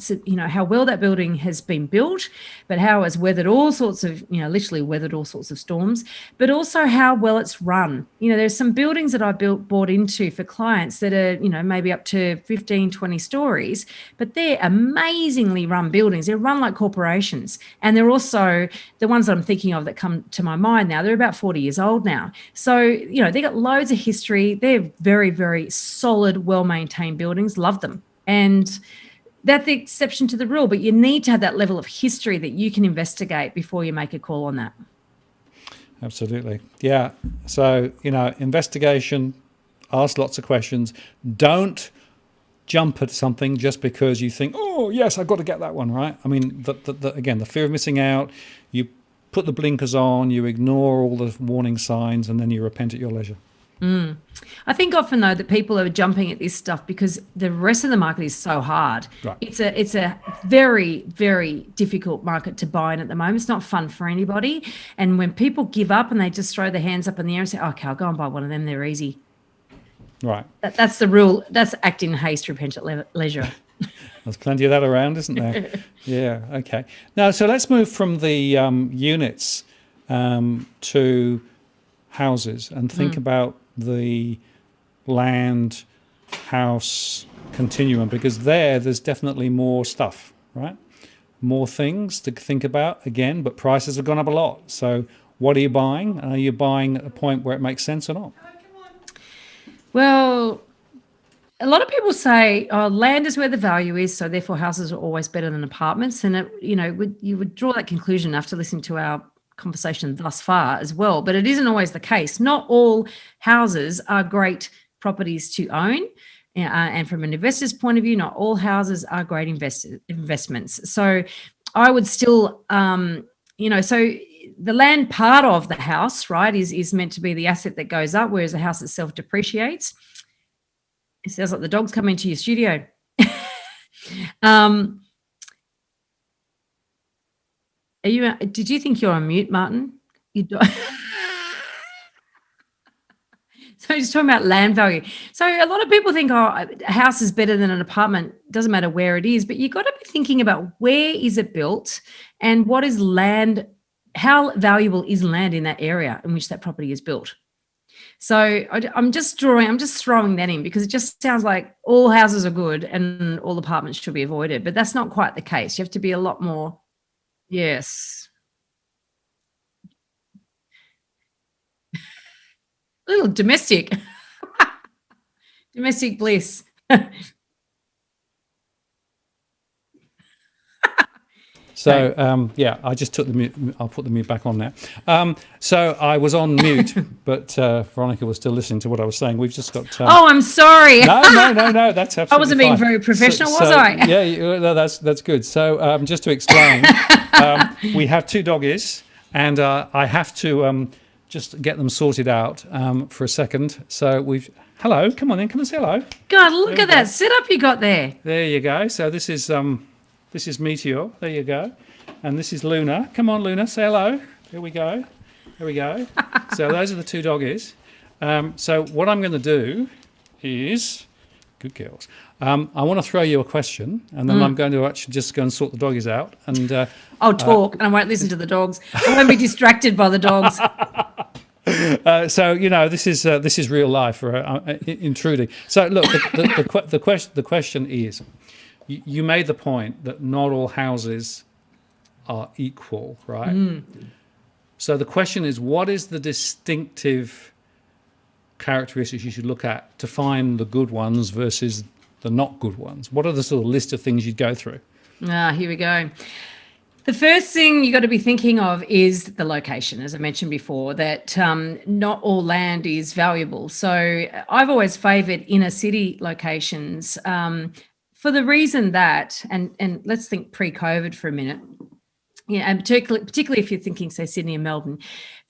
well that building has been built, but how it's weathered all sorts of, literally weathered all sorts of storms, but also how well it's run. There's some buildings that I bought into for clients that are, maybe up to 15, 20 stories, but they're amazingly run buildings. They're run like corporations. And they're also the ones that I'm thinking of that come to my mind now. They're about 40 years old now. So, they got loads of history. They're very, very solid, well-maintained buildings. Love them. And that's the exception to the rule, but you need to have that level of history that you can investigate before you make a call on that. Absolutely. Yeah. So, investigation, ask lots of questions. Don't jump at something just because you think, oh, yes, I've got to get that one, right? I mean, again, the fear of missing out, you put the blinkers on, you ignore all the warning signs, and then you repent at your leisure. I think often, though, that people are jumping at this stuff because the rest of the market is so hard. Right. It's a very, very difficult market to buy in at the moment. It's not fun for anybody. And when people give up and they just throw their hands up in the air and say, okay, I'll go and buy one of them, they're easy. Right. That's the rule. That's act in haste, repent at leisure. There's plenty of that around, isn't there? Yeah, okay. Now, so let's move from the units to houses and think about the land house continuum, because there's definitely more stuff, right? More things to think about again, but prices have gone up a lot. So what are you buying? Are you buying at a point where it makes sense or not? Well, a lot of people say, oh, land is where the value is, so therefore houses are always better than apartments. And you would draw that conclusion after listening to our conversation thus far as well, but it isn't always the case. Not all houses are great properties to own, and from an investor's point of view, not all houses are great investments. So I would still, so the land part of the house, right, is meant to be the asset that goes up, whereas the house itself depreciates. It sounds like the dog's come into your studio. Did you think you're on mute, Martin? You do. So just talking about land value. So a lot of people think, a house is better than an apartment. Doesn't matter where it is, but you've got to be thinking about where is it built and what is land how valuable is land in that area in which that property is built. So I'm just throwing that in because it just sounds like all houses are good and all apartments should be avoided, but that's not quite the case. You have to be a lot more. Yes. A little domestic bliss. So, yeah, I just took the mute. I'll put the mute back on now. So I was on mute, but Veronica was still listening to what I was saying. We've just got... oh, I'm sorry. No, that's absolutely I wasn't being fine. very professional, was I? Yeah, no, that's good. So just to explain, we have 2 doggies, and I have to just get them sorted out for a second. So we've... Hello, come on in, come and say hello. God, look at that setup you got there. There you go. So this is Meteor. There you go. And this is Luna. Come on, Luna, say hello. Here we go. So those are the 2 doggies. So what I'm going to do is, good girls, I want to throw you a question, and then I'm going to actually just go and sort the doggies out. And I'll talk, and I won't listen to the dogs. I won't be distracted by the dogs. So this is real life for intruding. So look, the question is, you made the point that not all houses are equal, right? So the question is, what is the distinctive characteristics you should look at to find the good ones versus the not good ones? What are the sort of list of things you'd go through? Here we go. The first thing you got to be thinking of is the location, as I mentioned before, that not all land is valuable. So I've always favoured inner city locations for the reason that, and let's think pre-COVID for a minute, and particularly if you're thinking, say, Sydney and Melbourne,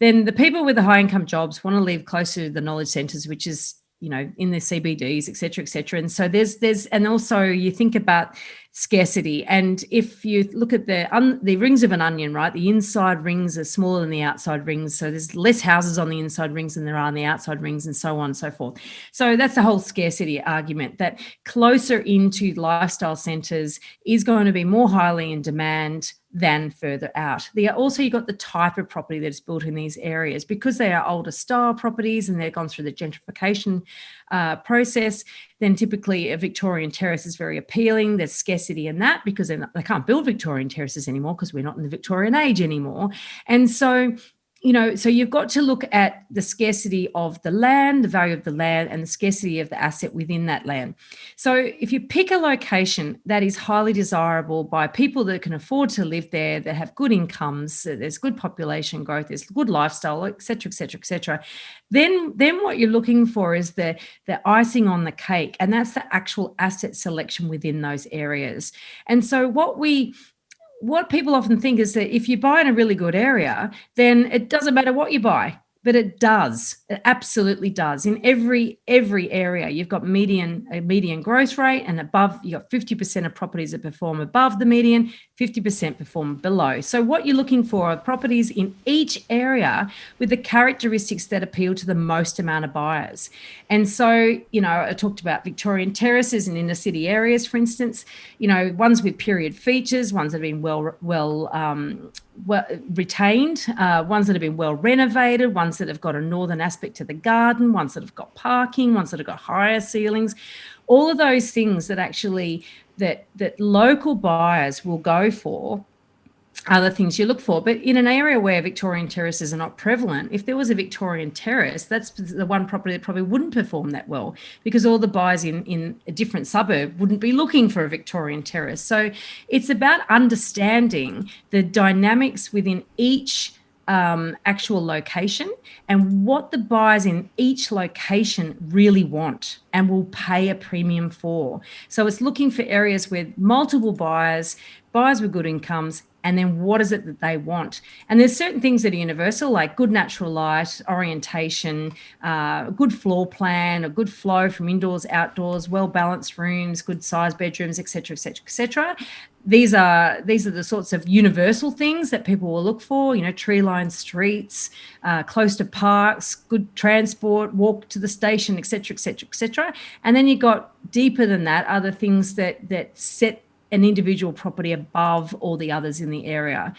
then the people with the high income jobs want to live closer to the knowledge centres, which is, in the CBDs, et cetera, et cetera. And so there's, and also you think about scarcity. And if you look at the rings of an onion, right, the inside rings are smaller than the outside rings. So there's less houses on the inside rings than there are on the outside rings, and so on and so forth. So that's the whole scarcity argument, that closer into lifestyle centres is going to be more highly in demand than further out. Also, you've got the type of property that is built in these areas, because they are older style properties and they've gone through the gentrification process. Then typically a Victorian terrace is very appealing. There's scarcity in that because they can't build Victorian terraces anymore because we're not in the Victorian age anymore. And so, so you've got to look at the scarcity of the land, the value of the land, and the scarcity of the asset within that land. So if you pick a location that is highly desirable by people that can afford to live there, that have good incomes, there's good population growth, there's good lifestyle, et cetera, et cetera, et cetera, then what you're looking for is the icing on the cake, and that's the actual asset selection within those areas. And so what people often think is that if you buy in a really good area, then it doesn't matter what you buy, but it does. It absolutely does. In every area, you've got a median growth rate, and above, you've got 50% of properties that perform above the median, 50% perform below. So what you're looking for are properties in each area with the characteristics that appeal to the most amount of buyers. And so, I talked about Victorian terraces in inner city areas, for instance, ones with period features, ones that have been well retained, ones that have been well renovated, ones that have got a northern aspect to the garden, ones that have got parking, ones that have got higher ceilings, all of those things that actually that local buyers will go for are the things you look for. But in an area where Victorian terraces are not prevalent, if there was a Victorian terrace, that's the one property that probably wouldn't perform that well, because all the buyers in a different suburb wouldn't be looking for a Victorian terrace. So it's about understanding the dynamics within each actual location and what the buyers in each location really want and will pay a premium for. So it's looking for areas with multiple buyers with good incomes, and then what is it that they want? And there's certain things that are universal, like good natural light, orientation, good floor plan, a good flow from indoors, outdoors, well-balanced rooms, good sized bedrooms, et cetera, et cetera, et cetera. These are the sorts of universal things that people will look for, tree-lined streets, close to parks, good transport, walk to the station, et cetera, et cetera, et cetera. And then you've got deeper than that, other things that set an individual property above all the others in the area.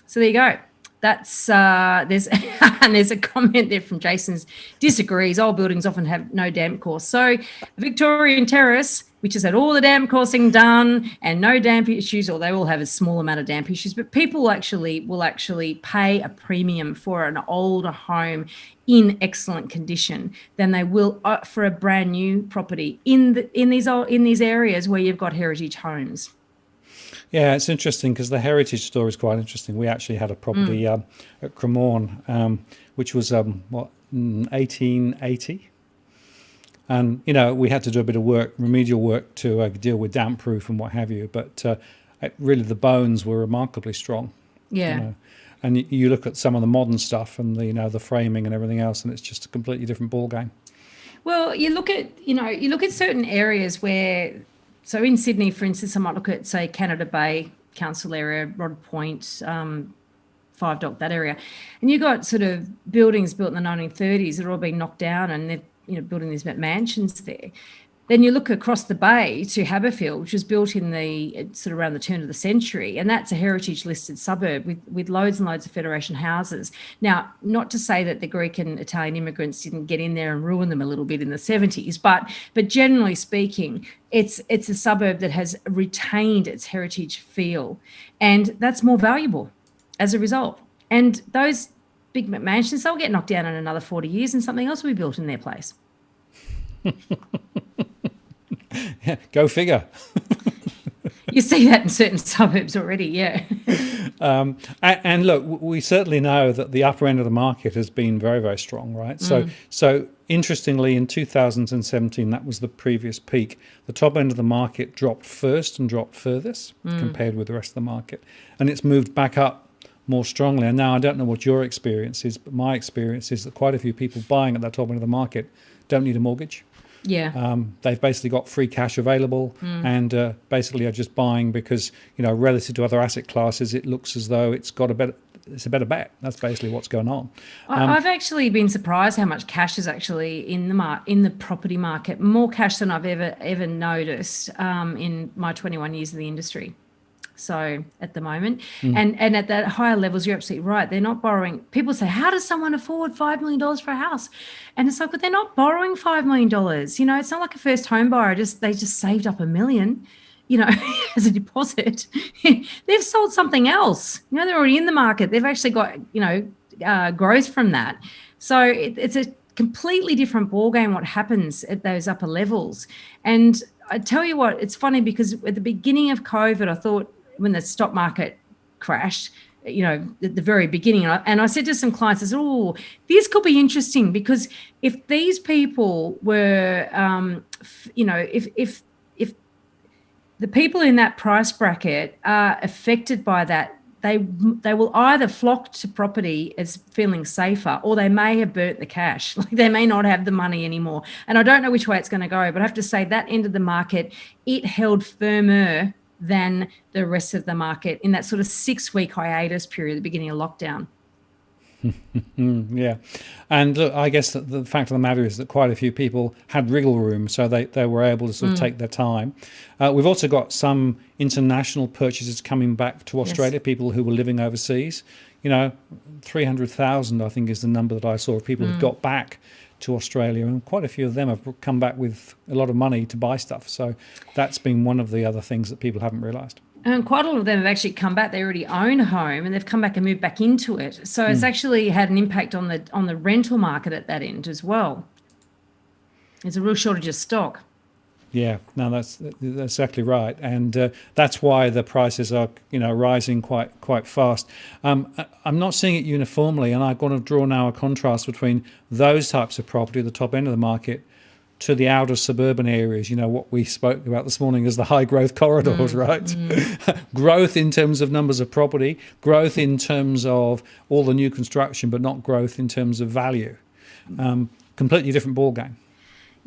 So there you go. That's there's and there's a comment there from Jason's disagrees. Old buildings often have no damp course. So Victorian Terrace, which has had all the damp coursing done and no damp issues, or they will have a small amount of damp issues, but people will actually pay a premium for an older home in excellent condition than they will for a brand new property in these areas where you've got heritage homes. Yeah, it's interesting because the heritage store is quite interesting. We actually had a property at Cremorne, which was 1880, and we had to do a bit of work, remedial work, to deal with damp proof and what have you. But really, the bones were remarkably strong. Yeah. And you look at some of the modern stuff and the framing and everything else, and it's just a completely different ball game. Well, you look at certain areas where. So in Sydney, for instance, I might look at, say, Canada Bay Council area, Rod Point, Five Dock, that area. And you've got sort of buildings built in the 1930s that are all being knocked down, and they're building these mansions there. Then you look across the bay to Haberfield, which was built in the sort of around the turn of the century, and that's a heritage listed suburb with loads and loads of Federation houses. Now, not to say that the Greek and Italian immigrants didn't get in there and ruin them a little bit in the 70s, but generally speaking, it's a suburb that has retained its heritage feel, and that's more valuable as a result. And those big mansions, they'll get knocked down in another 40 years and something else will be built in their place. Yeah, go figure. You see that in certain suburbs already, yeah. And look, we certainly know that the upper end of the market has been very, very strong, right? So interestingly, in 2017, that was the previous peak. The top end of the market dropped first and dropped furthest compared with the rest of the market. And it's moved back up more strongly. And now I don't know what your experience is, but my experience is that quite a few people buying at that top end of the market don't need a mortgage. Yeah. They've basically got free cash available and basically are just buying because, relative to other asset classes, it looks as though it's a better bet. That's basically what's going on. I've actually been surprised how much cash is actually in the property market, more cash than I've ever noticed in my 21 years in the industry. So at the moment, and at that higher levels, you're absolutely right. They're not borrowing. People say, how does someone afford $5 million for a house? And it's like, but they're not borrowing $5 million. It's not like a first home buyer. They just saved up $1 million, as a deposit. They've sold something else. They're already in the market. They've actually got, growth from that. So it's a completely different ballgame what happens at those upper levels. And I tell you what, it's funny because at the beginning of COVID, I thought, when the stock market crashed, at the very beginning, and I said to some clients, I said, oh, this could be interesting because if these people were, if the people in that price bracket are affected by that, they will either flock to property as feeling safer, or they may have burnt the cash. Like they may not have the money anymore. And I don't know which way it's going to go, but I have to say that end of the market, it held firmer than the rest of the market in that sort of 6-week hiatus period at the beginning of lockdown. Yeah. And look, I guess the fact of the matter is that quite a few people had wriggle room, so they were able to sort of take their time. We've also got some international purchases coming back to Australia, yes. People who were living overseas. 300,000, I think, is the number that I saw of people who got back to Australia, and quite a few of them have come back with a lot of money to buy stuff. So that's been one of the other things that people haven't realised. And quite a lot of them have actually come back. They already own a home and they've come back and moved back into it. So it's actually had an impact on the rental market at that end as well. There's a real shortage of stock. Yeah, no, that's exactly right, and that's why the prices are rising quite fast. I'm not seeing it uniformly, and I'm going to draw now a contrast between those types of property, the top end of the market, to the outer suburban areas. What we spoke about this morning as the high growth corridors, right? Growth in terms of numbers of property, growth in terms of all the new construction, but not growth in terms of value. Completely different ball game.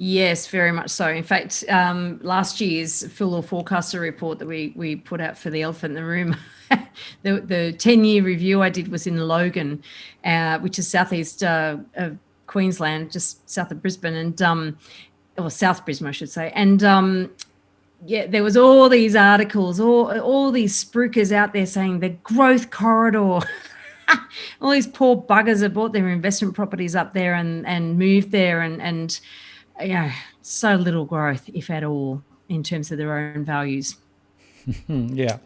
Yes, very much so. In fact, last year's Full Law Forecaster report that we put out for the elephant in the room, the 10-year review I did was in Logan, which is southeast of Queensland, just south of Brisbane, and South Brisbane, I should say. And yeah, there was all these articles, all these spruikers out there saying the growth corridor. All these poor buggers have bought their investment properties up there and moved there, and so little growth, if at all, in terms of their own values. Yeah,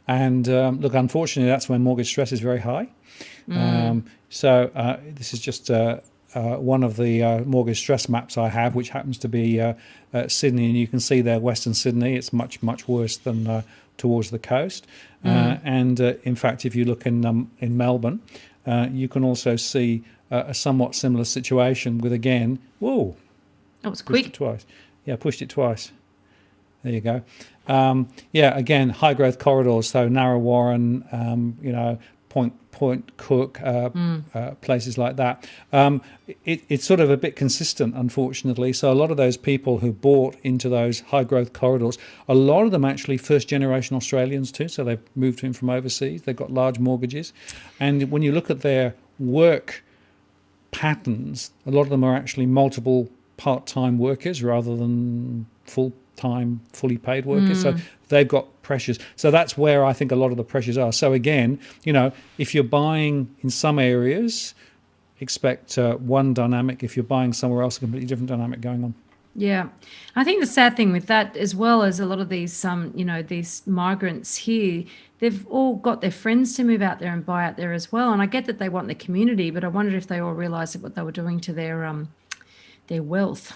and look, unfortunately, that's when mortgage stress is very high. So this is just one of the mortgage stress maps I have, which happens to be Sydney, and you can see there Western Sydney. It's much worse than towards the coast. And in fact, if you look in Melbourne, you can also see a somewhat similar situation with, again, whoa, that was quick. Pushed it twice. Yeah, pushed it twice. There you go. Again, high growth corridors, so Narra Warren, Point Cook, places like that. It's sort of a bit consistent, unfortunately. So a lot of those people who bought into those high growth corridors, a lot of them actually first generation Australians too. So they've moved in from overseas. They've got large mortgages. And when you look at their work patterns, a lot of them are actually multiple part-time workers rather than full-time, fully paid workers. So they've got pressures. So that's where I think a lot of the pressures are. So again, if you're buying in some areas, expect one dynamic. If you're buying somewhere else, a completely different dynamic going on. Yeah. I think the sad thing with that, as well as a lot of these, these migrants here, they've all got their friends to move out there and buy out there as well. And I get that they want the community, but I wondered if they all realised what they were doing to their wealth.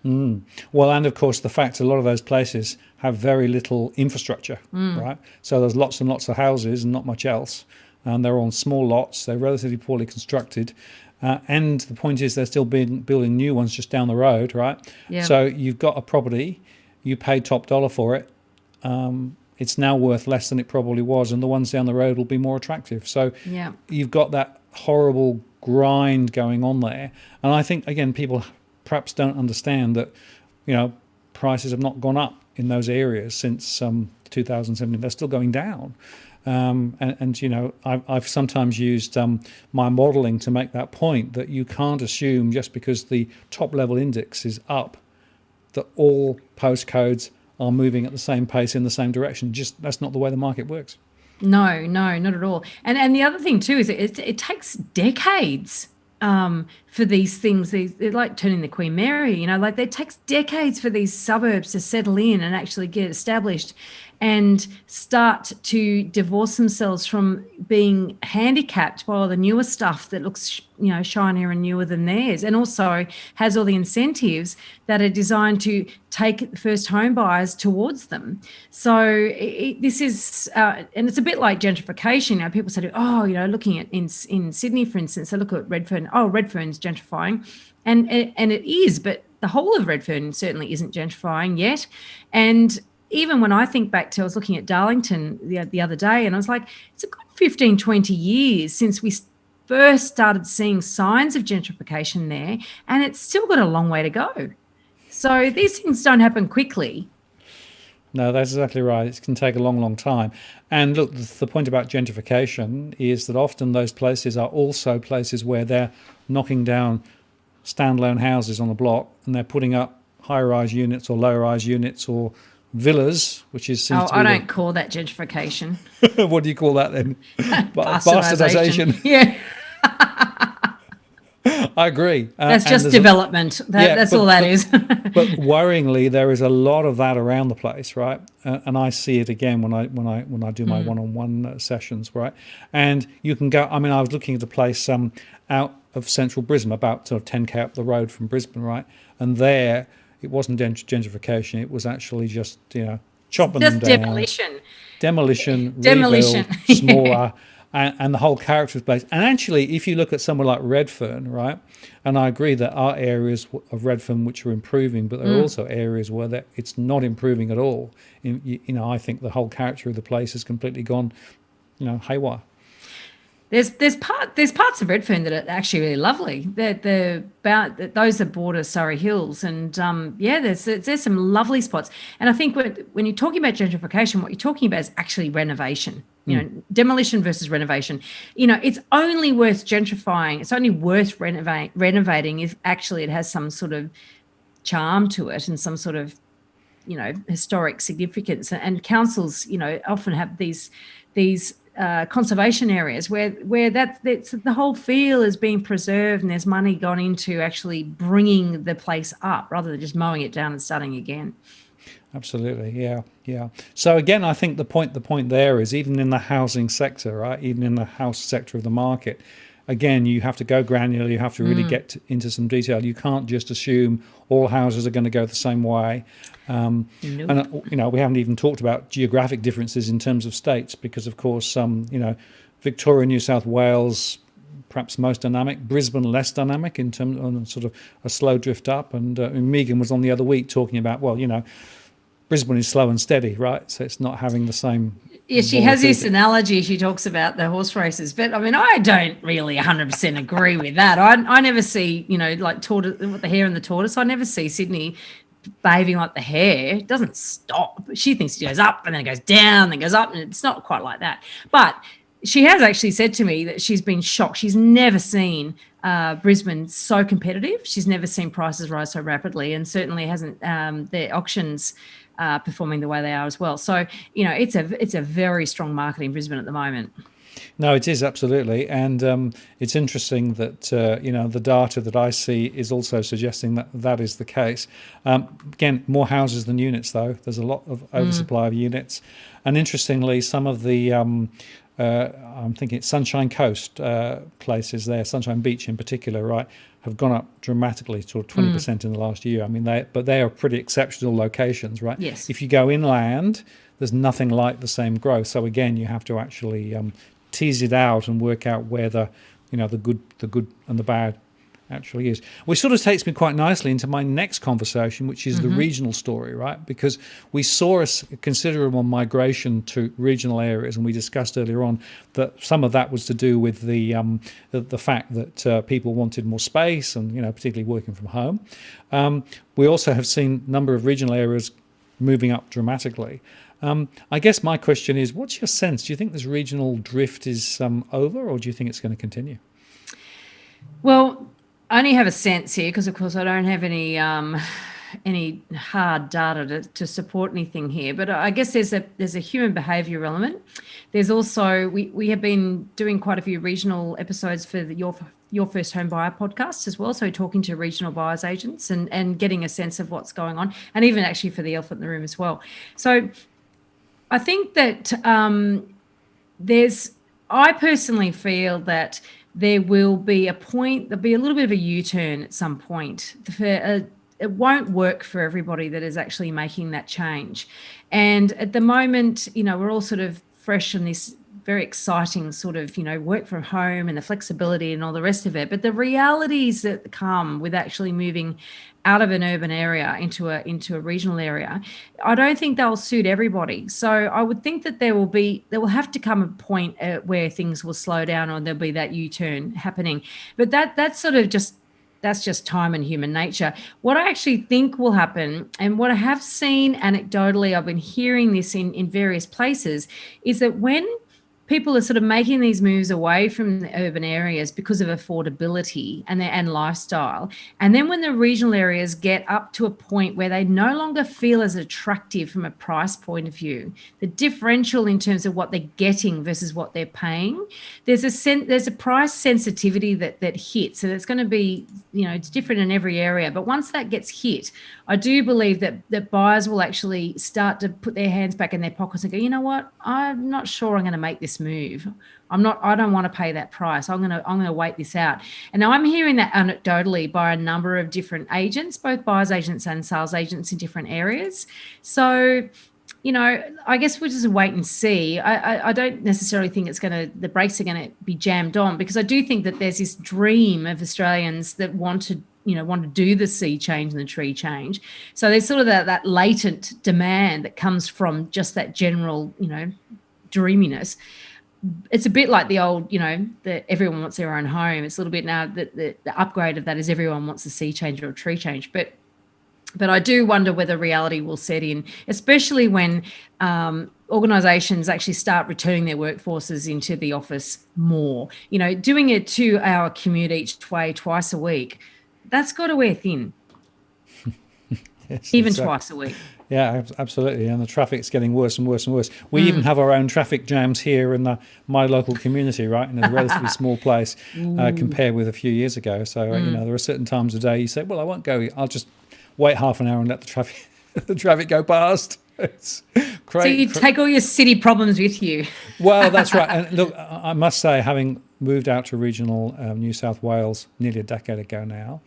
Well, and of course, the fact a lot of those places have very little infrastructure, right? So there's lots and lots of houses and not much else. And they're on small lots. They're relatively poorly constructed. And the point is they're still building new ones just down the road, right? Yeah. So you've got a property, you paid top dollar for it. It's now worth less than it probably was, and the ones down the road will be more attractive. So you've got that horrible grind going on there. And I think, again, people perhaps don't understand that, prices have not gone up in those areas since 2017. They're still going down. I've sometimes used my modelling to make that point, that you can't assume just because the top level index is up that all postcodes are moving at the same pace in the same direction. Just that's not the way the market works. No, not at all. And the other thing too is it takes decades for these things. They're like turning the Queen Mary, it takes decades for these suburbs to settle in and actually get established and start to divorce themselves from being handicapped by all the newer stuff that looks, shinier and newer than theirs, and also has all the incentives that are designed to take first home buyers towards them. So this is, and it's a bit like gentrification. People say, looking at in Sydney, for instance, they look at Redfern. Oh, Redfern's gentrifying, and it is, but the whole of Redfern certainly isn't gentrifying yet. And even when I think back to, I was looking at Darlington the other day, and I was like, it's a good 15, 20 years since we first started seeing signs of gentrification there, and it's still got a long way to go. So these things don't happen quickly. No, that's exactly right. It can take a long, long time. And look, the point about gentrification is that often those places are also places where they're knocking down standalone houses on a block, and they're putting up high-rise units or low-rise units or villas, which is I don't call that gentrification. What do you call that then? Bastardization. Yeah. I agree. That's just development. That's all that is. But worryingly, there is a lot of that around the place, right? And I see it again when I do my one-on-one sessions, right? And you can go. I mean, I was looking at a place out of central Brisbane, about sort of 10k up the road from Brisbane, right? And there, it wasn't gentrification. It was actually just chopping them down. Demolition, rebuild, smaller. And the whole character of the place. And actually, if you look at somewhere like Redfern, right, and I agree there are areas of Redfern which are improving, but there are also areas where it's not improving at all. I think the whole character of the place has completely gone, haywire. There's parts of Redfern that are actually really lovely. Those are border Surrey Hills, and there's some lovely spots. And I think when you're talking about gentrification, what you're talking about is actually renovation. Demolition versus renovation. It's only worth gentrifying. It's only worth renovating if actually it has some sort of charm to it and some sort of historic significance, and councils, often have these conservation areas where that's the whole feel is being preserved, and there's money gone into actually bringing the place up rather than just mowing it down and starting again. Absolutely, yeah. So again, I think the point there is, even in the housing sector, right? Even in the house sector of the market, again, you have to go granular. You have to really get into some detail. You can't just assume all houses are going to go the same way. Nope. And we haven't even talked about geographic differences in terms of states, because of course, Victoria, New South Wales, perhaps most dynamic. Brisbane less dynamic in terms of sort of a slow drift up. And Megan was on the other week talking about, Brisbane is slow and steady, right? So it's not having the same. Yeah, she has this analogy. She talks about the horse races, but I mean, I don't really 100% agree with that. I never see, like tortoise, the hare and the tortoise. I never see Sydney behaving like the hare. It doesn't stop. She thinks it goes up and then it goes down, then goes up, and it's not quite like that. But she has actually said to me that she's been shocked. She's never seen Brisbane so competitive. She's never seen prices rise so rapidly, and certainly hasn't the auctions performing the way they are as well. So, it's a very strong market in Brisbane at the moment. No, it is, absolutely. And it's interesting that, the data that I see is also suggesting that that is the case. Again, more houses than units, though. There's a lot of oversupply of units. And interestingly, some of the, I'm thinking Sunshine Coast places there, Sunshine Beach in particular, right, have gone up dramatically, sort of 20% in the last year. I mean, they are pretty exceptional locations, right? Yes. If you go inland, there's nothing like the same growth. So again, you have to actually tease it out and work out where the good and the bad actually is. Which sort of takes me quite nicely into my next conversation, which is the regional story, right? Because we saw a considerable migration to regional areas, and we discussed earlier on that some of that was to do with the fact that people wanted more space, and particularly working from home. We also have seen a number of regional areas moving up dramatically. I guess my question is, what's your sense? Do you think this regional drift is over, or do you think it's going to continue? Well, I only have a sense here because, of course, I don't have any hard data to support anything here. But I guess there's a human behaviour element. There's also we have been doing quite a few regional episodes for your First Home Buyer podcast as well. So talking to regional buyers agents and getting a sense of what's going on, and even actually for the elephant in the room as well. So I think that I personally feel that there will be there'll be a little bit of a U-turn at some point. It won't work for everybody that is actually making that change. And at the moment, we're all sort of fresh in this very exciting sort of, work from home and the flexibility and all the rest of it. But the realities that come with actually moving out of an urban area into a regional area, I don't think they'll suit everybody. So I would think that there will have to come a point where things will slow down, or there'll be that U-turn happening. But that's just time and human nature. What I actually think will happen, and what I have seen anecdotally, I've been hearing this in various places, is that when people are sort of making these moves away from the urban areas because of affordability and lifestyle. And then when the regional areas get up to a point where they no longer feel as attractive from a price point of view, the differential in terms of what they're getting versus what they're paying, there's a price sensitivity that hits. And it's going to be, it's different in every area. But once that gets hit, I do believe that buyers will actually start to put their hands back in their pockets and go, you know what, I'm not sure I'm going to make this move. I don't want to pay that price. I'm going to wait this out. And now I'm hearing that anecdotally by a number of different agents, both buyers agents and sales agents in different areas. So, I guess we'll just wait and see. I don't necessarily think the brakes are going to be jammed on, because I do think that there's this dream of Australians that want to do the sea change and the tree change. So there's sort of that latent demand that comes from just that general, dreaminess. It's a bit like the old, that everyone wants their own home. It's a little bit now that the upgrade of that is everyone wants a sea change or a tree change. But I do wonder whether reality will set in, especially when organisations actually start returning their workforces into the office more. Doing a 2-hour commute each way twice a week, that's got to wear thin. Yes, even twice a week. Yeah, absolutely. And the traffic's getting worse and worse and worse. We even have our own traffic jams here in my local community, right? In a relatively small place compared with a few years ago. So, there are certain times of day you say, well, I won't go. I'll just wait half an hour and let the traffic the traffic go past. It's crazy. So you take all your city problems with you. Well, that's right. And look, I must say, having moved out to regional New South Wales nearly a decade ago now,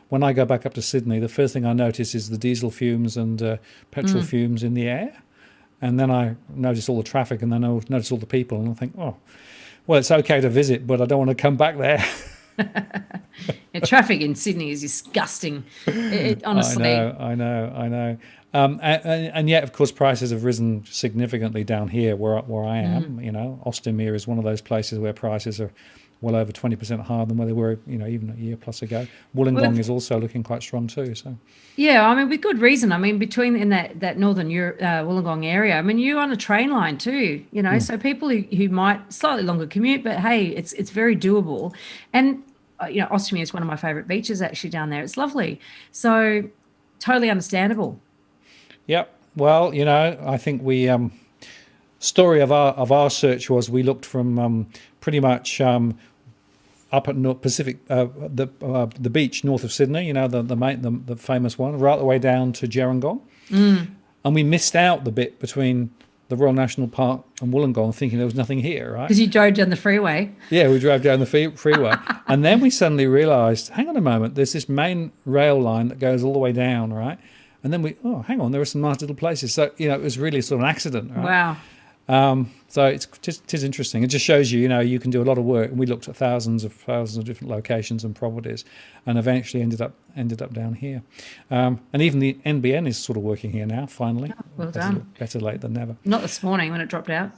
when I go back up to Sydney, the first thing I notice is the diesel fumes and petrol fumes in the air. And then I notice all the traffic, and then I notice all the people, and I think, oh, well, it's okay to visit, but I don't want to come back there. Traffic in Sydney is disgusting. Honestly. I know. And yet, of course, prices have risen significantly down here where I am. Austinmere is one of those places where prices are well over 20% higher than where they were, even a year plus ago. Wollongong is also looking quite strong too. So, yeah, I mean, with good reason. I mean, in that northern Wollongong area, I mean, you're on a train line too. So people who might slightly longer commute, but hey, it's very doable. And Austinmere is one of my favourite beaches actually down there. It's lovely. So totally understandable. Yep. Well, I think we story of our search was we looked from pretty much up at North Pacific, the beach north of Sydney, the famous one, right the way down to Gerringong, and we missed out the bit between the Royal National Park and Wollongong, thinking there was nothing here, right? Because you drove down the freeway. Yeah, we drove down the freeway, and then we suddenly realised, hang on a moment, there's this main rail line that goes all the way down, right? And then hang on, there are some nice little places. So, it was really sort of an accident, right? Wow. So it is interesting. It just shows you, you can do a lot of work. And we looked at thousands of different locations and properties, and eventually ended up down here. And even the NBN is sort of working here now. Finally, well done. Better late than never. Not this morning when it dropped out.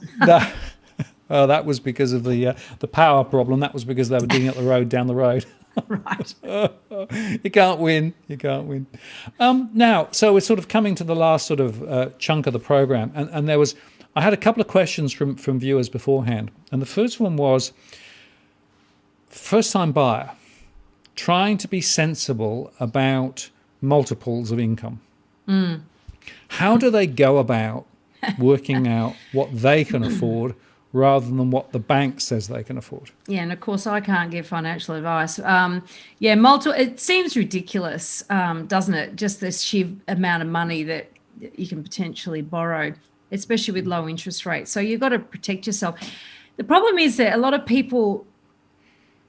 That was because of the power problem. That was because they were digging up the road down the road. Right. You can't win. Now, so we're sort of coming to the last sort of chunk of the program, and I had a couple of questions from viewers beforehand, and the first one was, first-time buyer, trying to be sensible about multiples of income. How do they go about working out what they can afford rather than what the bank says they can afford? Yeah, and of course I can't give financial advice. It seems ridiculous, doesn't it? Just the sheer amount of money that you can potentially borrow, especially with low interest rates. So you've got to protect yourself. The problem is that a lot of people,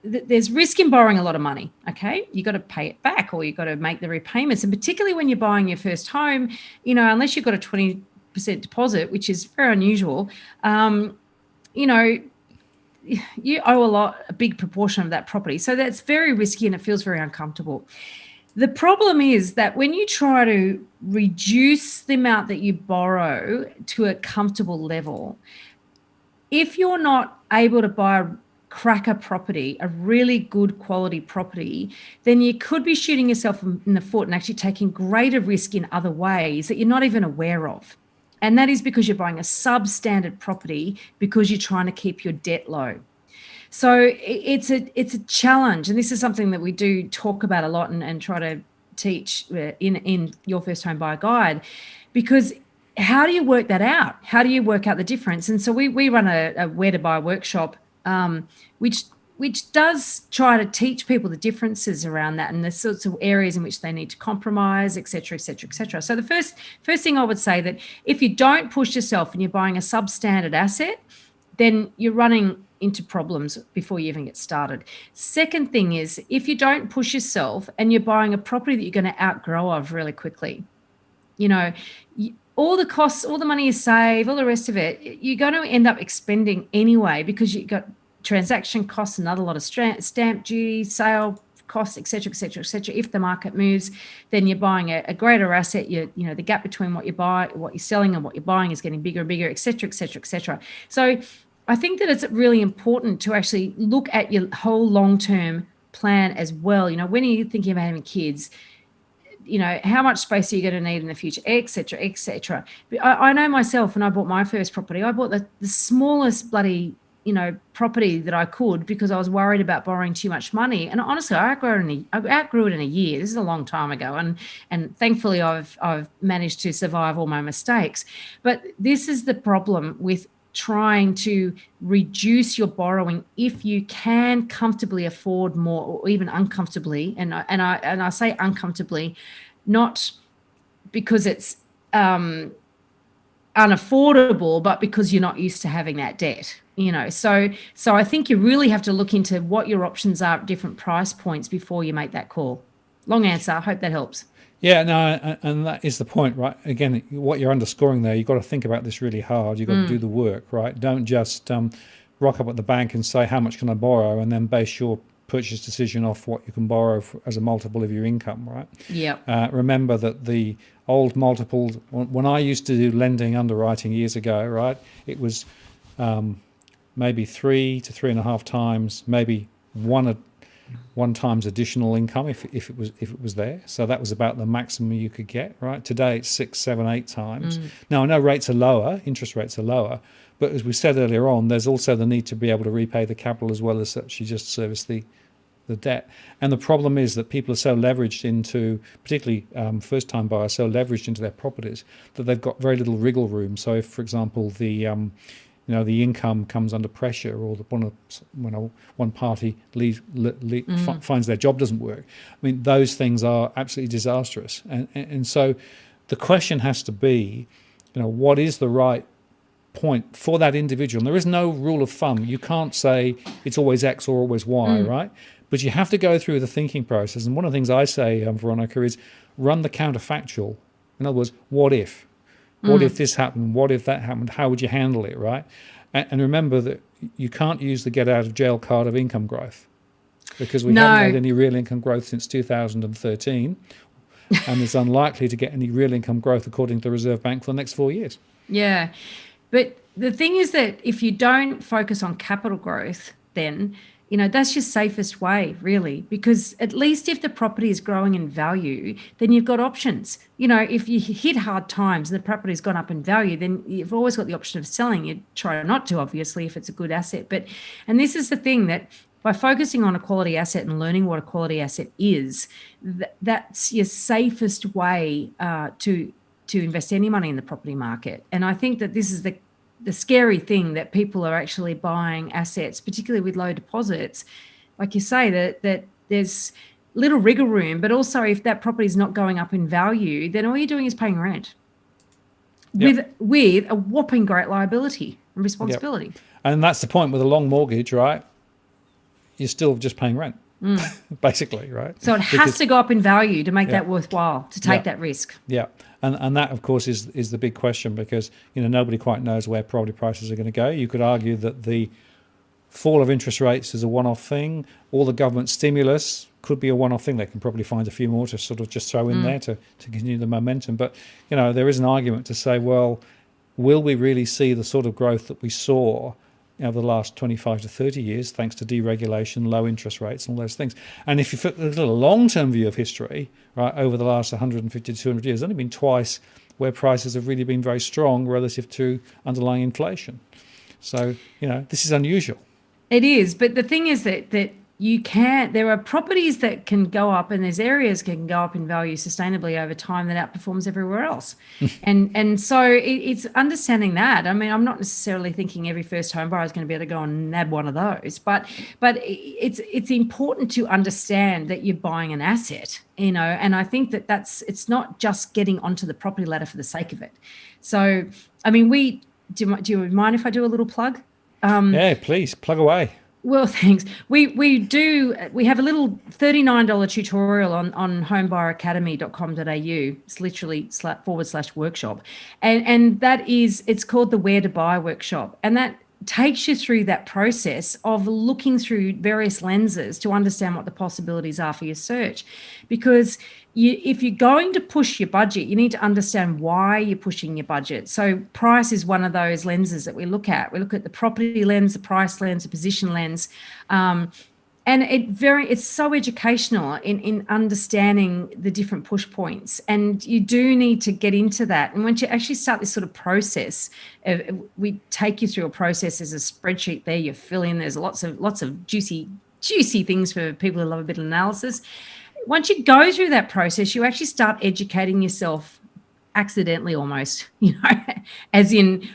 there's risk in borrowing a lot of money, okay? You've got to pay it back, or you've got to make the repayments. And particularly when you're buying your first home, unless you've got a 20% deposit, which is very unusual, you owe a big proportion of that property. So that's very risky and it feels very uncomfortable. The problem is that when you try to reduce the amount that you borrow to a comfortable level, if you're not able to buy a cracker property, a really good quality property, then you could be shooting yourself in the foot and actually taking greater risk in other ways that you're not even aware of. And that is because you're buying a substandard property because you're trying to keep your debt low. So it's a challenge. And this is something that we do talk about a lot and try to teach in your first home buyer guide, because how do you work that out? How do you work out the difference? And so we run a where to buy workshop, which does try to teach people the differences around that and the sorts of areas in which they need to compromise, et cetera, et cetera, et cetera. So the first thing I would say, that if you don't push yourself and you're buying a substandard asset, then you're running into problems before you even get started. Second thing is, if you don't push yourself and you're buying a property that you're going to outgrow of really quickly, all the costs, all the money you save, all the rest of it, you're going to end up expending anyway, because you've got transaction costs, another lot of stamp duty, sale costs, et cetera, et cetera, et cetera. If the market moves, then you're buying a greater asset. The gap between what you're selling and what you're buying is getting bigger and bigger, et cetera, et cetera, et cetera. So I think that it's really important to actually look at your whole long-term plan as well. When are you thinking about having kids? How much space are you going to need in the future, et cetera, et cetera. I know myself, when I bought my first property, I bought the smallest bloody property that I could because I was worried about borrowing too much money. And honestly, I outgrew it in a year. This is a long time ago, and thankfully I've managed to survive all my mistakes. But this is the problem with trying to reduce your borrowing if you can comfortably afford more, or even uncomfortably. And I say uncomfortably, not because it's unaffordable, but because you're not used to having that debt. So I think you really have to look into what your options are at different price points before you make that call. Long answer. I hope that helps. Yeah, no, and that is the point, right? Again, what you're underscoring there, you've got to think about this really hard. You've got to do the work, right? Don't just rock up at the bank and say, how much can I borrow? And then base your purchase decision off what you can borrow as a multiple of your income, right? Yeah. Remember that the old multiples, when I used to do lending underwriting years ago, right, it was maybe 3 to 3.5 times, maybe one times additional income if it was there. So that was about the maximum you could get, right? Today it's 6, 7, 8 times. Now I know rates are lower, interest rates are lower, but as we said earlier on, there's also the need to be able to repay the capital as well as actually just service the debt. And the problem is that people are so leveraged into, particularly first-time buyers, so leveraged into their properties that they've got very little wriggle room. So if, for example, the income comes under pressure, or one party finds their job doesn't work, I mean, those things are absolutely disastrous. And so the question has to be, what is the right point for that individual? And there is no rule of thumb. You can't say it's always X or always Y, right? But you have to go through the thinking process. And one of the things I say, Veronica, is run the counterfactual. In other words, what if? What if this happened? What if that happened? How would you handle it, right? And remember that you can't use the get-out-of-jail card of income growth, because we haven't had any real income growth since 2013, and it's unlikely to get any real income growth according to the Reserve Bank for the next 4 years. Yeah. But the thing is that if you don't focus on capital growth, then that's your safest way, really, because at least if the property is growing in value, then you've got options. If you hit hard times and the property's gone up in value, then you've always got the option of selling. You try not to, obviously, if it's a good asset. And this is the thing, that by focusing on a quality asset and learning what a quality asset is, that's your safest way to invest any money in the property market. And I think that this is the scary thing, that people are actually buying assets, particularly with low deposits, like you say, that there's little wriggle room, but also if that property is not going up in value, then all you're doing is paying rent with a whopping great liability and responsibility. Yep. And that's the point with a long mortgage, right? You're still just paying rent, basically, right? So it has to go up in value to make that worthwhile, to take that risk. Yeah. And that, of course, is the big question, because nobody quite knows where property prices are going to go. You could argue that the fall of interest rates is a one-off thing. All the government stimulus could be a one-off thing. They can probably find a few more to sort of just throw in there to continue the momentum. But there is an argument to say, well, will we really see the sort of growth that we saw over the last 25 to 30 years, thanks to deregulation, low interest rates, and all those things? And if you look at a long-term view of history, right, over the last 150 to 200 years, there's only been twice where prices have really been very strong relative to underlying inflation. So, this is unusual. It is, but the thing is that there are properties that can go up, and there's areas that can go up in value sustainably over time that outperforms everywhere else. and so it's understanding that. I mean, I'm not necessarily thinking every first home buyer is going to be able to go and nab one of those, but it's important to understand that you're buying an asset, and I think it's not just getting onto the property ladder for the sake of it. So, I mean, do you mind if I do a little plug? Yeah, please, plug away. Well, thanks. We have a little $39 tutorial on homebuyeracademy.com.au. It's literally /workshop. And it's called the Where to Buy workshop. And that takes you through that process of looking through various lenses to understand what the possibilities are for your search. Because if you're going to push your budget, you need to understand why you're pushing your budget. So price is one of those lenses that we look at. We look at the property lens, the price lens, the position lens. And And it's so educational in understanding the different push points, and you do need to get into that. And once you actually start this sort of process, we take you through a process. There's a spreadsheet there you fill in. There's lots of juicy things for people who love a bit of analysis. Once you go through that process, you actually start educating yourself accidentally, almost, as in,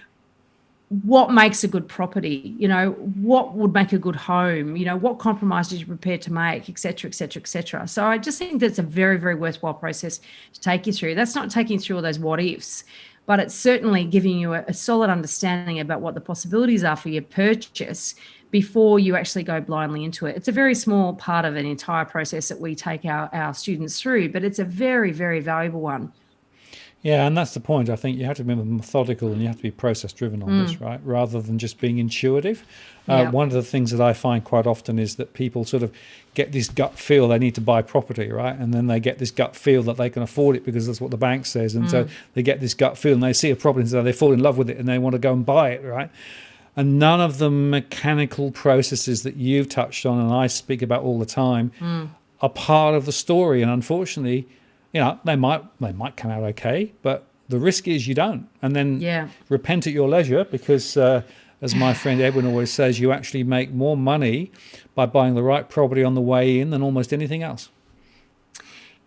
what makes a good property, what would make a good home, what compromises you're prepared to make, et cetera, et cetera, et cetera. So I just think that's a very, very worthwhile process to take you through. That's not taking you through all those what ifs, but it's certainly giving you a solid understanding about what the possibilities are for your purchase before you actually go blindly into it. It's a very small part of an entire process that we take our students through, but it's a very, very valuable one. Yeah, and that's the point. I think you have to be methodical and you have to be process-driven on this, right? Rather than just being intuitive. One of the things that I find quite often is that people sort of get this gut feel they need to buy property, right? And then they get this gut feel that they can afford it because that's what the bank says. And so they get this gut feel and they see a property and so they fall in love with it and they want to go and buy it, right? And none of the mechanical processes that you've touched on and I speak about all the time are part of the story. And unfortunately, they might come out okay, but the risk is you don't. And then repent at your leisure because, as my friend Edwin always says, you actually make more money by buying the right property on the way in than almost anything else.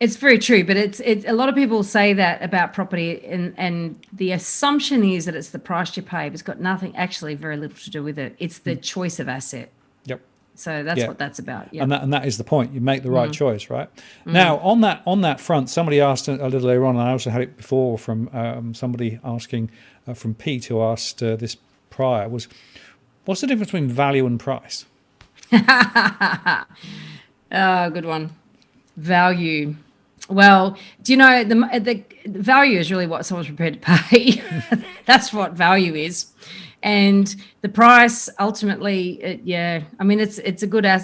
It's very true, but it's a lot of people say that about property, and the assumption is that it's the price you pay, but it's got actually very little to do with it. It's the choice of asset. Yep. So that's what that's about. Yep. And that is the point. You make the right choice, right? Now, on that front, somebody asked a little earlier on, and I also had it before from somebody asking from Pete, who asked this prior, was what's the difference between value and price? Oh, good one. Value. Well, do you know the value is really what someone's prepared to pay. That's what value is. And the price ultimately, I mean, it's a good I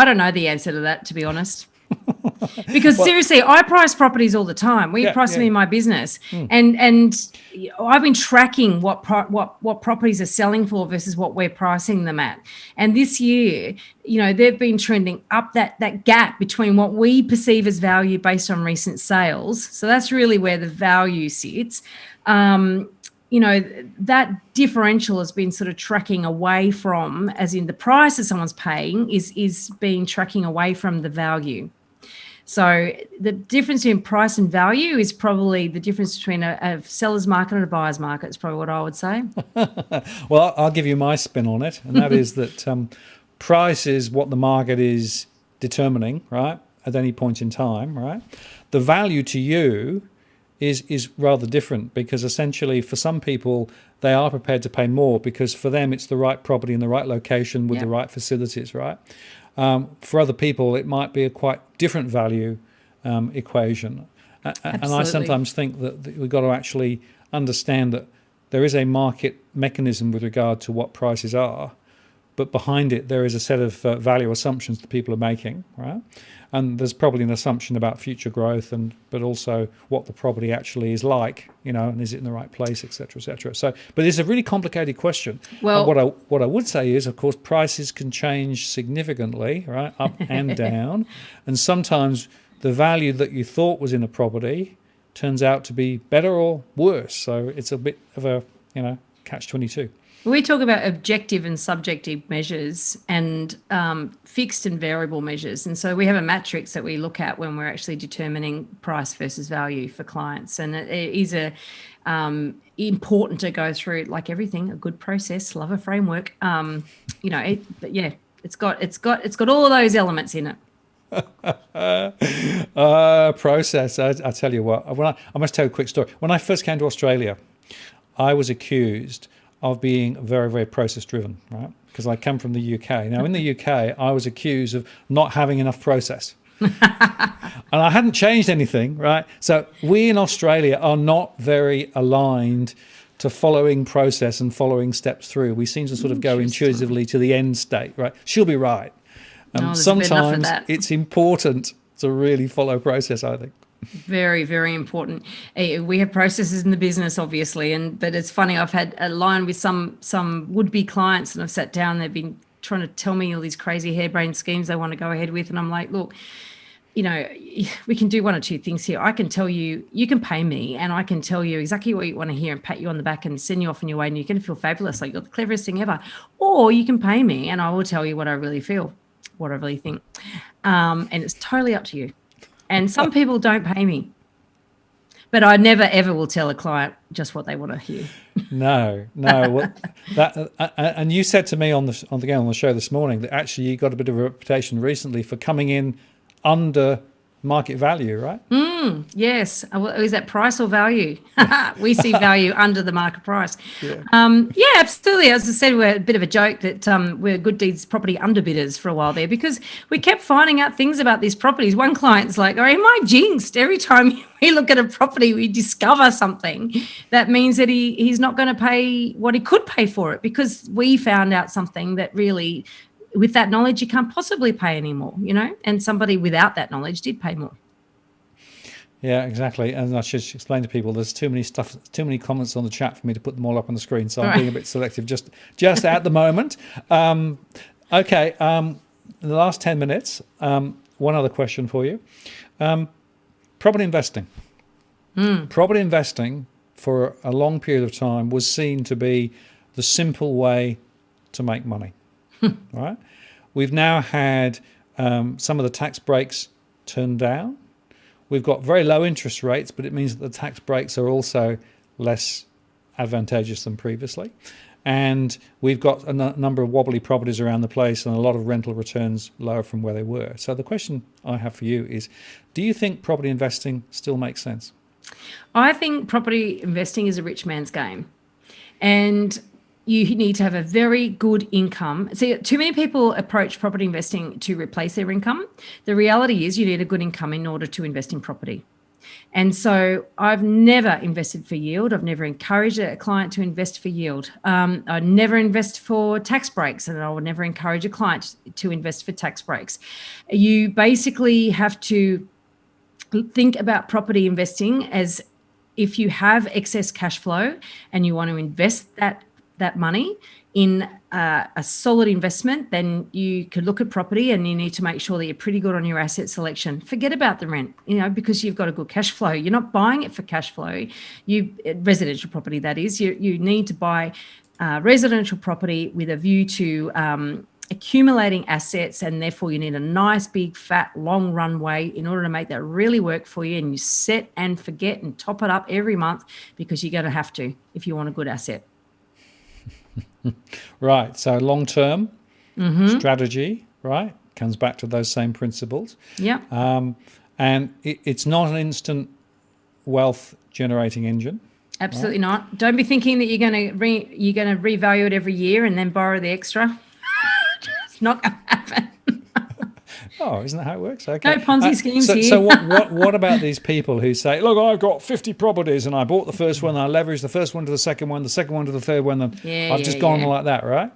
don't know the answer to that, to be honest. Because seriously, I price properties all the time. We price them in my business, and I've been tracking what properties are selling for versus what we're pricing them at. And this year, they've been trending up that gap between what we perceive as value based on recent sales. So that's really where the value sits. That differential has been sort of tracking away from, as in the price that someone's paying is being tracking away from the value. So the difference in price and value is probably the difference between a seller's market and a buyer's market is probably what I would say. Well, I'll give you my spin on it, and that is that price is what the market is determining, right, at any point in time, right? The value to you is rather different because essentially for some people they are prepared to pay more because for them it's the right property in the right location with the right facilities, right? For other people it might be a quite different value equation. And I sometimes think that we've got to actually understand that there is a market mechanism with regard to what prices are, but behind it there is a set of value assumptions that people are making, right? And there's probably an assumption about future growth, but also what the property actually is like, and is it in the right place, et cetera, et cetera. So, but it's a really complicated question. Well, what I would say is, of course, prices can change significantly, right, up and down, and sometimes the value that you thought was in a property turns out to be better or worse. So it's a bit of a, catch-22. We talk about objective and subjective measures and fixed and variable measures. And so we have a matrix that we look at when we're actually determining price versus value for clients. And it is important to go through, like everything, a good process, love a framework. It's got all of those elements in it. Process. I tell you what, I must tell you a quick story. When I first came to Australia, I was accused of being very, very process driven, right? Because I come from the UK. Now, in the UK, I was accused of not having enough process. And I hadn't changed anything, right? So we in Australia are not very aligned to following process and following steps through. We seem to sort of go intuitively to the end state, right? She'll be right. Sometimes it's important to really follow process, I think. Very, very important. We have processes in the business, obviously, but it's funny. I've had a line with some would-be clients, and I've sat down. They've been trying to tell me all these crazy harebrained schemes they want to go ahead with. And I'm like, look, you know, we can do one or two things here. I can tell you, you can pay me and I can tell you exactly what you want to hear and pat you on the back and send you off on your way and you're going to feel fabulous, like you're the cleverest thing ever. Or you can pay me and I will tell you what I really feel, what I really think. And it's totally up to you. And some people don't pay me. But I never, ever will tell a client just what they want to hear. No. Well, and you said to me on the show this morning that actually you got a bit of a reputation recently for coming in under market value, right? Yes. Is that price or value? We see value under the market price. Yeah. Yeah, absolutely. As I said, we're a bit of a joke that we're good deeds property underbidders for a while there because we kept finding out things about these properties. One client's like, oh, am I jinxed? Every time we look at a property, we discover something that means that he's not going to pay what he could pay for it because we found out something that really, with that knowledge, you can't possibly pay anymore, you know, and somebody without that knowledge did pay more. Yeah, exactly. And I should explain to people there's too many comments on the chat for me to put them all up on the screen. So I'm being a bit selective just at the moment. Okay. In the last 10 minutes, one other question for you. Property investing. Property investing for a long period of time was seen to be the simple way to make money. Right? We've now had some of the tax breaks turned down. We've got very low interest rates, but it means that the tax breaks are also less advantageous than previously. And we've got a number of wobbly properties around the place and a lot of rental returns lower from where they were. So the question I have for you is, do you think property investing still makes sense? I think property investing is a rich man's game. And you need to have a very good income. See, too many people approach property investing to replace their income. The reality is you need a good income in order to invest in property. And so I've never invested for yield. I've never encouraged a client to invest for yield. I never invest for tax breaks, and I would never encourage a client to invest for tax breaks. You basically have to think about property investing as if you have excess cash flow and you want to invest that money in a solid investment, then you could look at property and you need to make sure that you're pretty good on your asset selection. Forget about the rent, you know, because you've got a good cash flow. You're not buying it for cash flow. Residential property, that is. You need to buy residential property with a view to accumulating assets, and therefore you need a nice, big, fat, long runway in order to make that really work for you. And you set and forget and top it up every month because you're going to have to if you want a good asset. Right. So long-term strategy, right, comes back to those same principles. Yeah. And it's not an instant wealth generating engine. Absolutely not. Don't be thinking that you're going to revalue it every year and then borrow the extra. It's not going to happen. Oh, isn't that how it works? Okay. No Ponzi schemes here. So what about these people who say, look, I've got 50 properties and I bought the first one, I leveraged the first one to the second one to the third one, and I've just gone like that, right?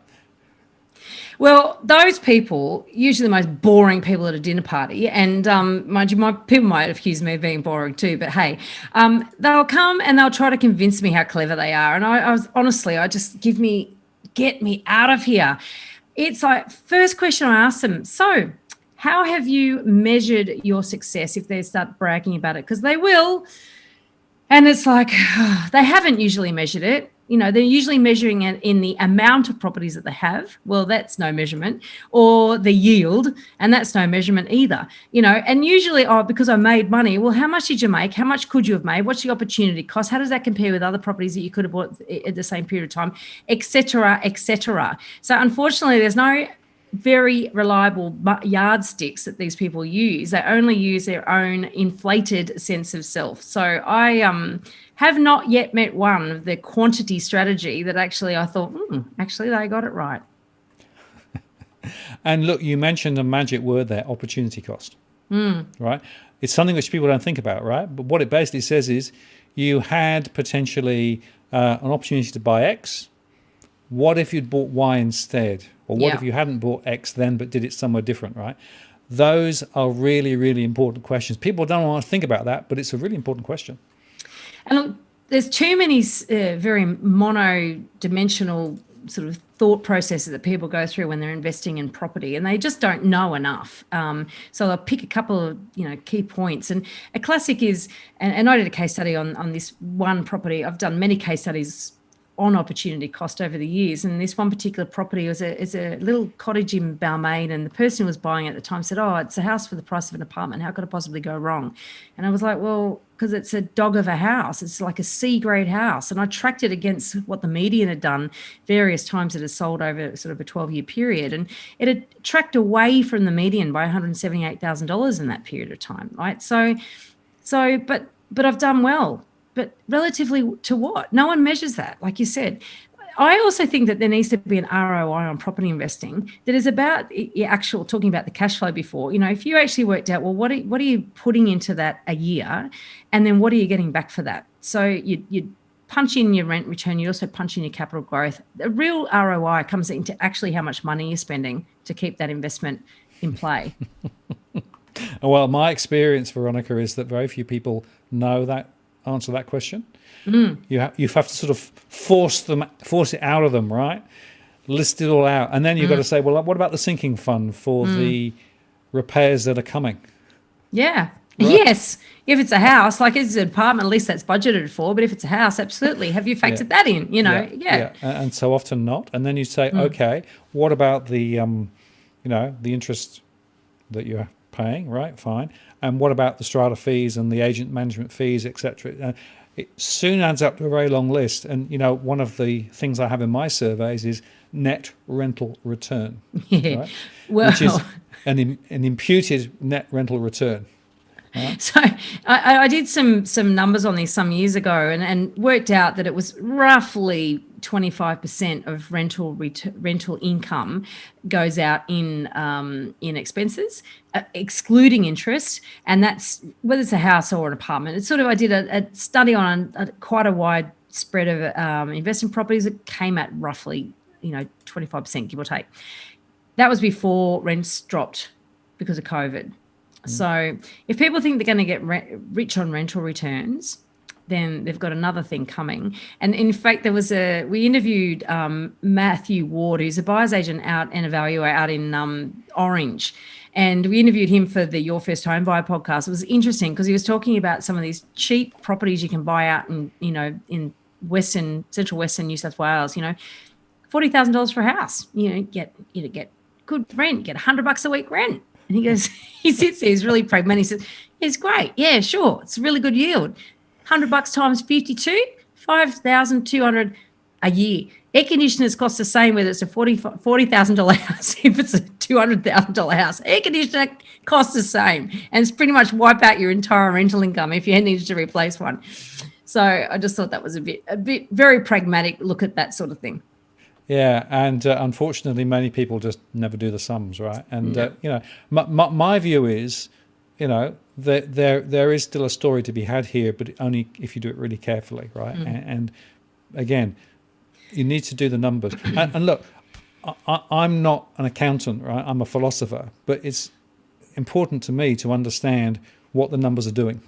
Well, those people, usually the most boring people at a dinner party, and mind you, people might accuse me of being boring too, but hey, they'll come and they'll try to convince me how clever they are. And I was honestly, get me out of here. It's like, first question I ask them, so how have you measured your success if they start bragging about it? Because they will. And it's like, they haven't usually measured it. You know, they're usually measuring it in the amount of properties that they have. Well, that's no measurement. Or the yield, and that's no measurement either. You know, and usually, because I made money. Well, how much did you make? How much could you have made? What's the opportunity cost? How does that compare with other properties that you could have bought at the same period of time, et cetera, et cetera. So unfortunately, there's no very reliable yardsticks that these people use. They only use their own inflated sense of self. So I have not yet met one of the quantity strategy that actually I thought, actually they got it right. And look, you mentioned a magic word there, opportunity cost, right? It's something which people don't think about, right? But what it basically says is you had potentially an opportunity to buy X. What if you'd bought Y instead? Or what if you hadn't bought X then but did it somewhere different, right? Those are really, really important questions. People don't want to think about that, but it's a really important question. And look, there's too many very mono-dimensional sort of thought processes that people go through when they're investing in property, and they just don't know enough. So I'll pick a couple of key points. And a classic is, and I did a case study on this one property. I've done many case studies on opportunity cost over the years, and this one particular property is a little cottage in Balmain, and the person who was buying it at the time said, "Oh, it's a house for the price of an apartment. How could it possibly go wrong?" And I was like, "Well, because it's a dog of a house. It's like a C-grade house." And I tracked it against what the median had done various times. It has sold over sort of a 12-year period, and it had tracked away from the median by $178,000 in that period of time, right? So, but I've done well. But relatively to what? No one measures that, like you said. I also think that there needs to be an ROI on property investing that is about talking about the cash flow before. If you actually worked out, well, what are you putting into that a year, and then what are you getting back for that? So you punch in your rent return, you also punch in your capital growth. The real ROI comes into actually how much money you're spending to keep that investment in play. Well, my experience, Veronica, is that very few people know that answer that question. You have to sort of force it out of them, right? List it all out, and then you've got to say, well, what about the sinking fund for the repairs that are coming? Yeah. Right. Yes. If it's a house, like it's an apartment, at least that's budgeted for. But if it's a house, absolutely. Have you factored that in? Yeah. And so often not. And then you say, okay, what about the the interest that you're paying? Right, fine. And what about the strata fees and the agent management fees, etc.? It soon adds up to a very long list. And, one of the things I have in my surveys is net rental return, right? Well, which is an imputed net rental return. Right? So I did some numbers on this some years ago, and worked out that it was roughly 25% of rental income goes out in expenses, excluding interest, and that's whether it's a house or an apartment. It's I did a study on quite a wide spread of investment properties. It came at roughly 25%, give or take. That was before rents dropped because of COVID. So if people think they're going to get rich on rental returns, then they've got another thing coming. And in fact, we interviewed Matthew Ward, who's a buyer's agent and evaluator out in Orange. And we interviewed him for the Your First Home Buyer podcast. It was interesting because he was talking about some of these cheap properties you can buy out in central western New South Wales, $40,000 for a house. Get good rent, get $100 a week rent. And he goes, he sits there, he's really pragmatic. He says, it's great. Yeah, sure. It's a really good yield. $100 times 52, $5,200 a year. Air conditioners cost the same whether it's a $40,000 house, if it's a $200,000 house. Air conditioner costs the same. And it's pretty much wipe out your entire rental income if you needed to replace one. So I just thought that was a bit very pragmatic look at that sort of thing. Yeah, and unfortunately, many people just never do the sums, right? And my view is, that there is still a story to be had here, but only if you do it really carefully, right? And again, you need to do the numbers. And look, I'm not an accountant, right? I'm a philosopher, but it's important to me to understand what the numbers are doing,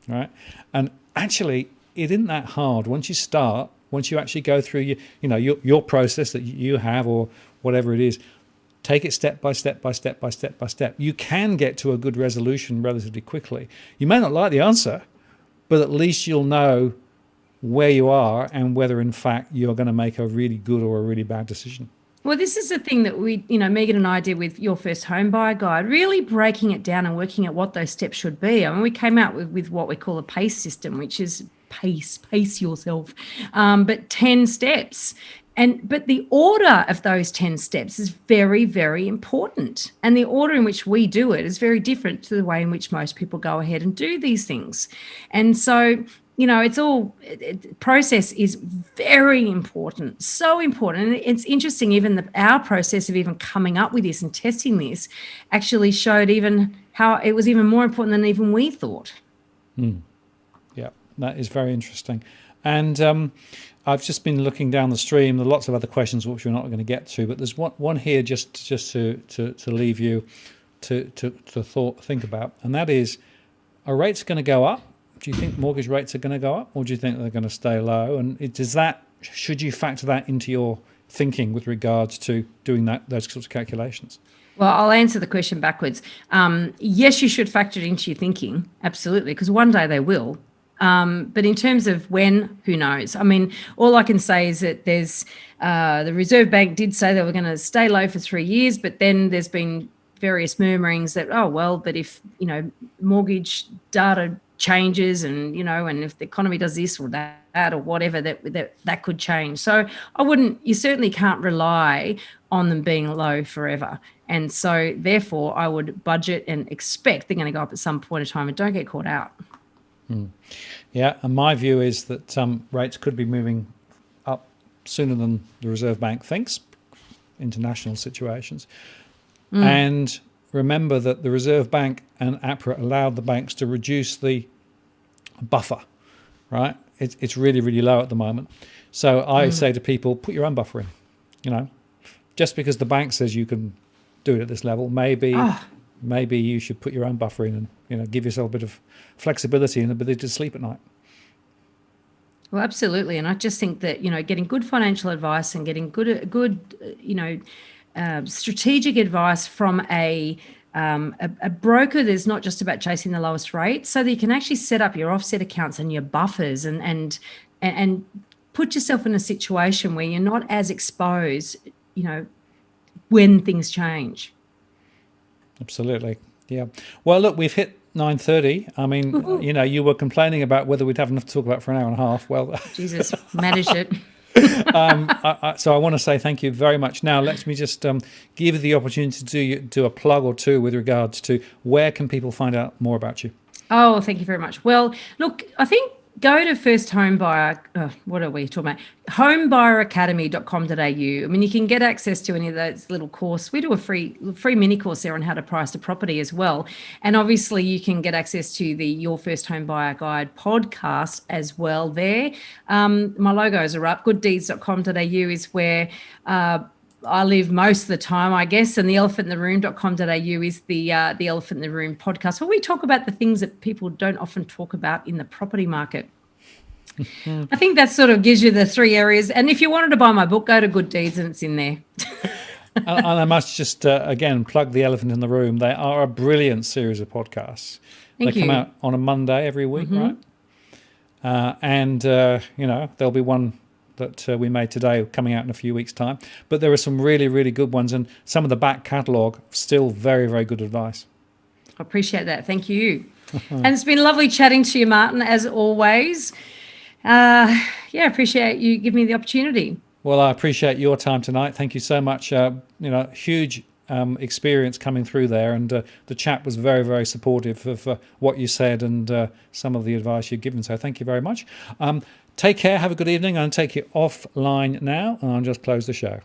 right? And actually, it isn't that hard once you start. Once you actually go through your process that you have or whatever it is, take it step by step by step by step by step. You can get to a good resolution relatively quickly. You may not like the answer, but at least you'll know where you are and whether in fact you're going to make a really good or a really bad decision. Well, this is the thing that we, Megan and I did with Your First Home Buyer Guide, really breaking it down and working at what those steps should be. I mean, we came out with what we call a PACE system, which is pace yourself, but 10 steps. But the order of those 10 steps is very, very important. And the order in which we do it is very different to the way in which most people go ahead and do these things. And so, process is very important, so important. And it's interesting, even our process of even coming up with this and testing this actually showed even how it was even more important than even we thought. Yeah, that is very interesting. And I've just been looking down the stream. There are lots of other questions which we're not going to get to, but there's one here just to leave you to think about, and that is, are rates going to go up? Do you think mortgage rates are going to go up, or do you think they're going to stay low? And should you factor that into your thinking with regards to doing those sorts of calculations? Well, I'll answer the question backwards. Yes, you should factor it into your thinking, absolutely, because one day they will. But in terms of when, who knows? I mean, all I can say is that there's the Reserve Bank did say they were going to stay low for 3 years, but then there's been various murmurings that, oh, well, but if, mortgage data changes and, and if the economy does this or that or whatever, that could change. So you certainly can't rely on them being low forever. And so therefore I would budget and expect they're going to go up at some point in time, and don't get caught out. Yeah, and my view is that rates could be moving up sooner than the Reserve Bank thinks, international situations. And remember that the Reserve Bank and APRA allowed the banks to reduce the buffer, right? It's really, really low at the moment. So I say to people, put your own buffer in. Just because the bank says you can do it at this level, maybe you should put your own buffer in and give yourself a bit of flexibility and ability to sleep at night. Well, absolutely. And I just think that, getting good financial advice and getting good strategic advice from a broker that's not just about chasing the lowest rate, so that you can actually set up your offset accounts and your buffers and put yourself in a situation where you're not as exposed, when things change. Absolutely. Yeah. Well, look, we've hit 9:30. I mean, you were complaining about whether we'd have enough to talk about for an hour and a half. Well, Jesus, manage it. So I want to say thank you very much. Now, let me just give you the opportunity to do a plug or two with regards to where can people find out more about you. Oh, thank you very much. Well, look, I think go to First Home Buyer. What are we talking about? Homebuyeracademy.com.au. I mean, you can get access to any of those little course. We do a free mini course there on how to price a property as well. And obviously you can get access to the Your First Home Buyer Guide podcast as well there. My logos are up. Gooddeeds.com.au is where I live most of the time, I guess, and the elephantintheroom.com.au is the Elephant in the Room podcast, where we talk about the things that people don't often talk about in the property market. I think that sort of gives you the three areas. And if you wanted to buy my book, go to Good Deeds and it's in there. And I must just, again, plug the Elephant in the Room. They are a brilliant series of podcasts. They come out on a Monday every week, right? And there'll be one that we made today coming out in a few weeks' time. But there are some really, really good ones, and some of the back catalogue, still very, very good advice. I appreciate that. Thank you. And it's been lovely chatting to you, Martin, as always. Appreciate you giving me the opportunity. Well, I appreciate your time tonight. Thank you so much. Huge experience coming through there, and the chat was very, very supportive of what you said and some of the advice you've given. So thank you very much. Take care. Have a good evening. I'll take you offline now, and I'll just close the show.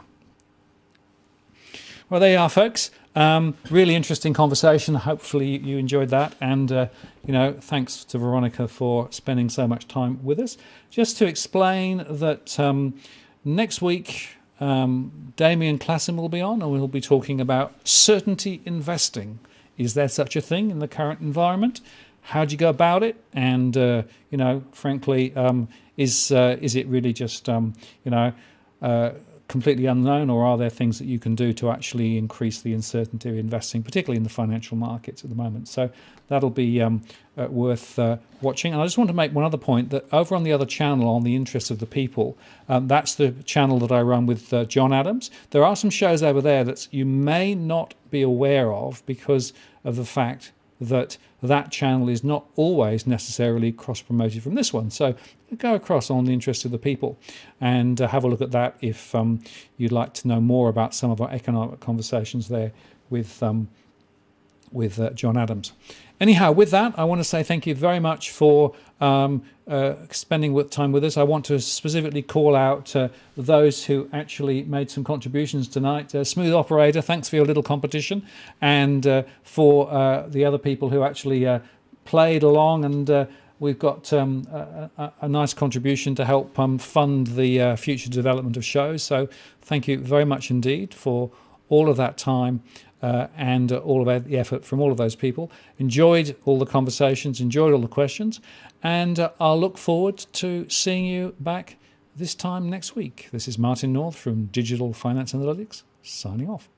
Well, there you are, folks. Really interesting conversation. Hopefully you enjoyed that. And, thanks to Veronica for spending so much time with us. Just to explain that next week, Damien Klassen will be on, and we'll be talking about certainty investing. Is there such a thing in the current environment? How do you go about it? And, frankly, is it really just, completely unknown, or are there things that you can do to actually increase the uncertainty of investing, particularly in the financial markets at the moment? So that'll be worth watching. And I just want to make one other point, that over on the other channel, on the Interests of the People, that's the channel that I run with John Adams. There are some shows over there that you may not be aware of because of the fact that channel is not always necessarily cross-promoted from this one. So go across on the Interest of the People and have a look at that if you'd like to know more about some of our economic conversations there with John Adams. Anyhow, with that, I want to say thank you very much for spending time with us. I want to specifically call out those who actually made some contributions tonight. Smooth Operator, thanks for your little competition, and for the other people who actually played along, and we've got a nice contribution to help fund the future development of shows. So thank you very much indeed for all of that time and all of the effort from all of those people. Enjoyed all the conversations, enjoyed all the questions, and I'll look forward to seeing you back this time next week. This is Martin North from Digital Finance Analytics, signing off.